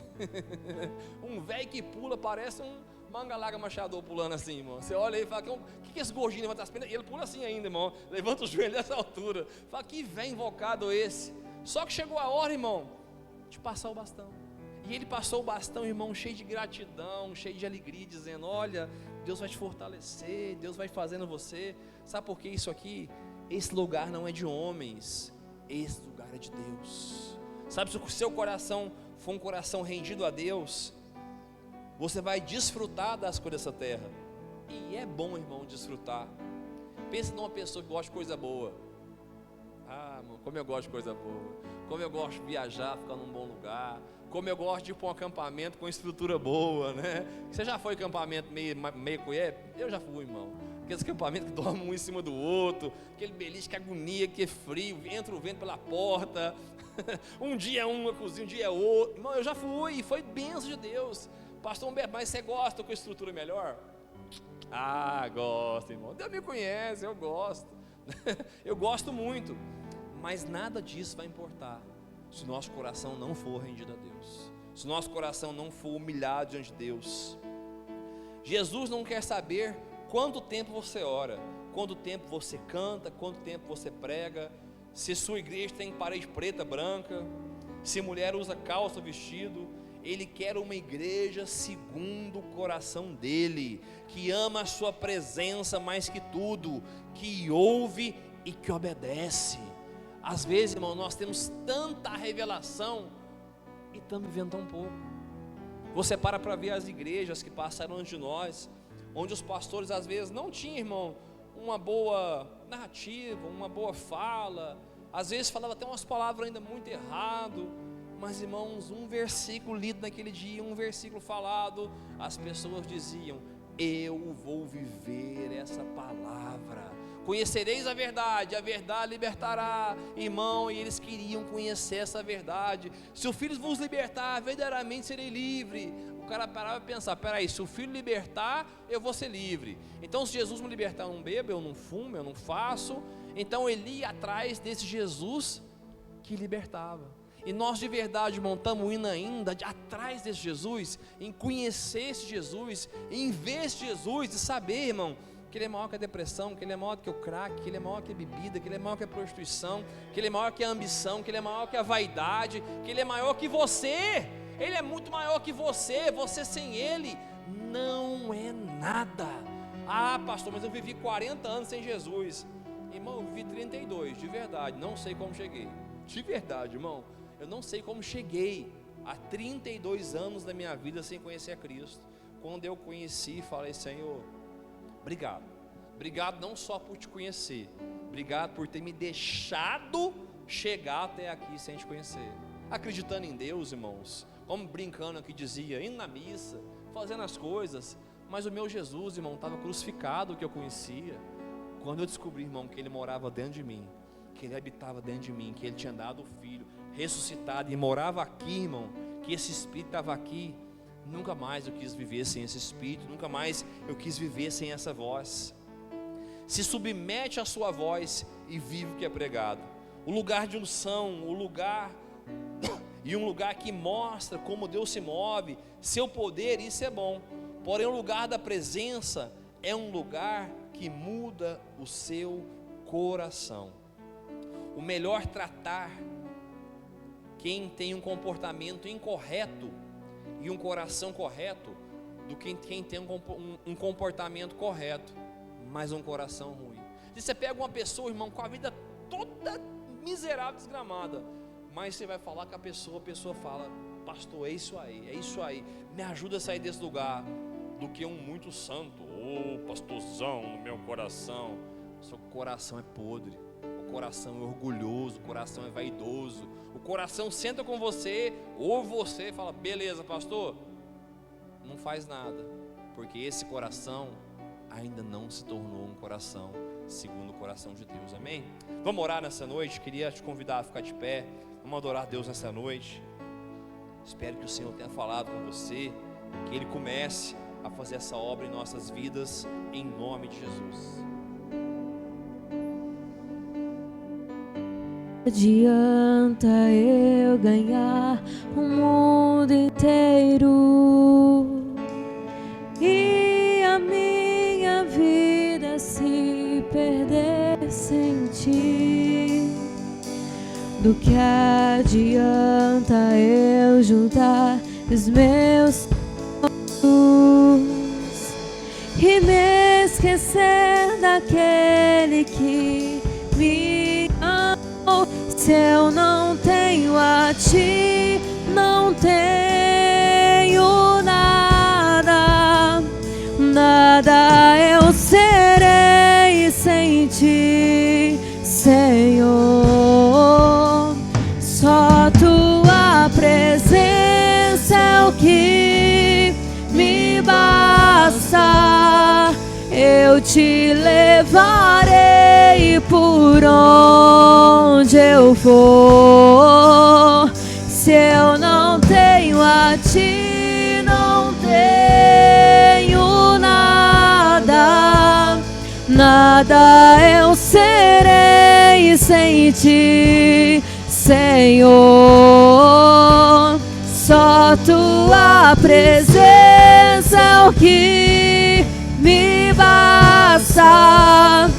Um velho que pula, parece um manga-larga machador pulando assim, irmão. Você olha aí e fala: o que é esse gordinho levanta as pernas? E ele pula assim ainda, irmão. Levanta o joelho dessa altura. Fala: que velho invocado esse. Só que chegou a hora, irmão, de passar o bastão. E ele passou o bastão, irmão, cheio de gratidão, cheio de alegria, dizendo: olha, Deus vai te fortalecer, Deus vai fazendo você. Sabe por que isso aqui? Esse lugar não é de homens, esse lugar é de Deus. Sabe, se o seu coração for um coração rendido a Deus, você vai desfrutar das coisas dessa terra. E é bom, irmão, desfrutar. Pensa numa pessoa que gosta de coisa boa. Ah, irmão, como eu gosto de coisa boa. Como eu gosto de viajar, ficar num bom lugar. Como eu gosto de ir para um acampamento com estrutura boa, né? Você já foi acampamento meio colher? Eu já fui, irmão. Aqueles acampamentos que dormem um em cima do outro, aquele beliche, que agonia, que é frio, entra o vento pela porta. Um dia é uma cozinha, um dia é outro. Irmão, eu já fui e foi bênção de Deus. Pastor Humberto, mas você gosta com estrutura melhor? Ah, gosto, irmão. Deus me conhece, eu gosto. Eu gosto muito. Mas nada disso vai importar se o nosso coração não for rendido a Deus, se o nosso coração não for humilhado diante de Deus. Jesus não quer saber quanto tempo você ora, quanto tempo você canta, quanto tempo você prega, se sua igreja tem parede preta, branca, se mulher usa calça, vestido. Ele quer uma igreja segundo o coração dele, que ama a sua presença mais que tudo, que ouve e que obedece. Às vezes, irmão, nós temos tanta revelação e estamos vivendo tão pouco. Você para ver as igrejas que passaram antes de nós, onde os pastores às vezes não tinham, irmão, uma boa narrativa, uma boa fala, às vezes falava até umas palavras ainda muito errado, mas, irmãos, um versículo lido naquele dia, um versículo falado, as pessoas diziam: eu vou viver essa palavra. Conhecereis a verdade libertará. Irmão, e eles queriam conhecer essa verdade. Se o Filho vos libertar, verdadeiramente serei livre. O cara parava e pensava: peraí, se o Filho libertar, eu vou ser livre. Então, se Jesus me libertar, eu não bebo, eu não fumo, eu não faço. Então ele ia atrás desse Jesus que libertava. E nós de verdade, irmão, estamos indo ainda atrás desse Jesus, em conhecer esse Jesus, em ver esse Jesus, e saber, irmão, que Ele é maior que a depressão, que Ele é maior que o crack, que Ele é maior que a bebida, que Ele é maior que a prostituição, que Ele é maior que a ambição, que Ele é maior que a vaidade, que Ele é maior que você. Ele é muito maior que você. Você sem Ele não é nada. Ah, pastor, mas eu vivi 40 anos sem Jesus. Irmão, eu vivi 32, de verdade, não sei como cheguei. De verdade, irmão, eu não sei como cheguei a 32 anos da minha vida sem conhecer a Cristo. Quando eu conheci, falei: Senhor, obrigado. Obrigado não só por te conhecer, obrigado por ter me deixado chegar até aqui sem te conhecer. Acreditando em Deus, irmãos, como brincando aqui dizia, indo na missa, fazendo as coisas, Mas o meu Jesus, irmão, estava crucificado, que eu conhecia. Quando eu descobri, irmão, que Ele morava dentro de mim, que Ele habitava dentro de mim, que Ele tinha dado o Filho, ressuscitado e morava aqui, irmão, que esse Espírito estava aqui, nunca mais eu quis viver sem esse Espírito, nunca mais eu quis viver sem essa voz. Se submete à sua voz e vive o que é pregado. O lugar de unção, o lugar e um lugar que mostra como Deus se move, seu poder, isso é bom. Porém, o lugar da presença é um lugar que muda o seu coração. O melhor tratar quem tem um comportamento incorreto e um coração correto do que quem tem um comportamento correto, mas um coração ruim. Se você pega uma pessoa, irmão, com a vida toda miserável, desgramada, mas você vai falar com a pessoa fala: pastor, é isso aí, me ajuda a sair desse lugar. Do que um muito santo, pastorzão no meu coração. Seu coração é podre, o coração é orgulhoso, o coração é vaidoso, o coração senta com você, ou você fala: beleza, pastor, não faz nada, porque esse coração ainda não se tornou um coração segundo o coração de Deus, amém? Vamos orar nessa noite. Queria te convidar a ficar de pé, vamos adorar a Deus nessa noite. Espero que o Senhor tenha falado com você, que Ele comece a fazer essa obra em nossas vidas, em nome de Jesus. Adianta eu ganhar o mundo inteiro e a minha vida se perder sem ti? Do que adianta eu juntar os meus e me esquecer daquele que me amou? Se eu não tenho a ti, não tenho nada, nada eu serei sem ti, Senhor. Só tua presença é o que me basta. Eu te levarei por onde eu for. Se eu não tenho a ti, não tenho nada, nada eu serei sem ti, Senhor. Só tua presença é o que me basta.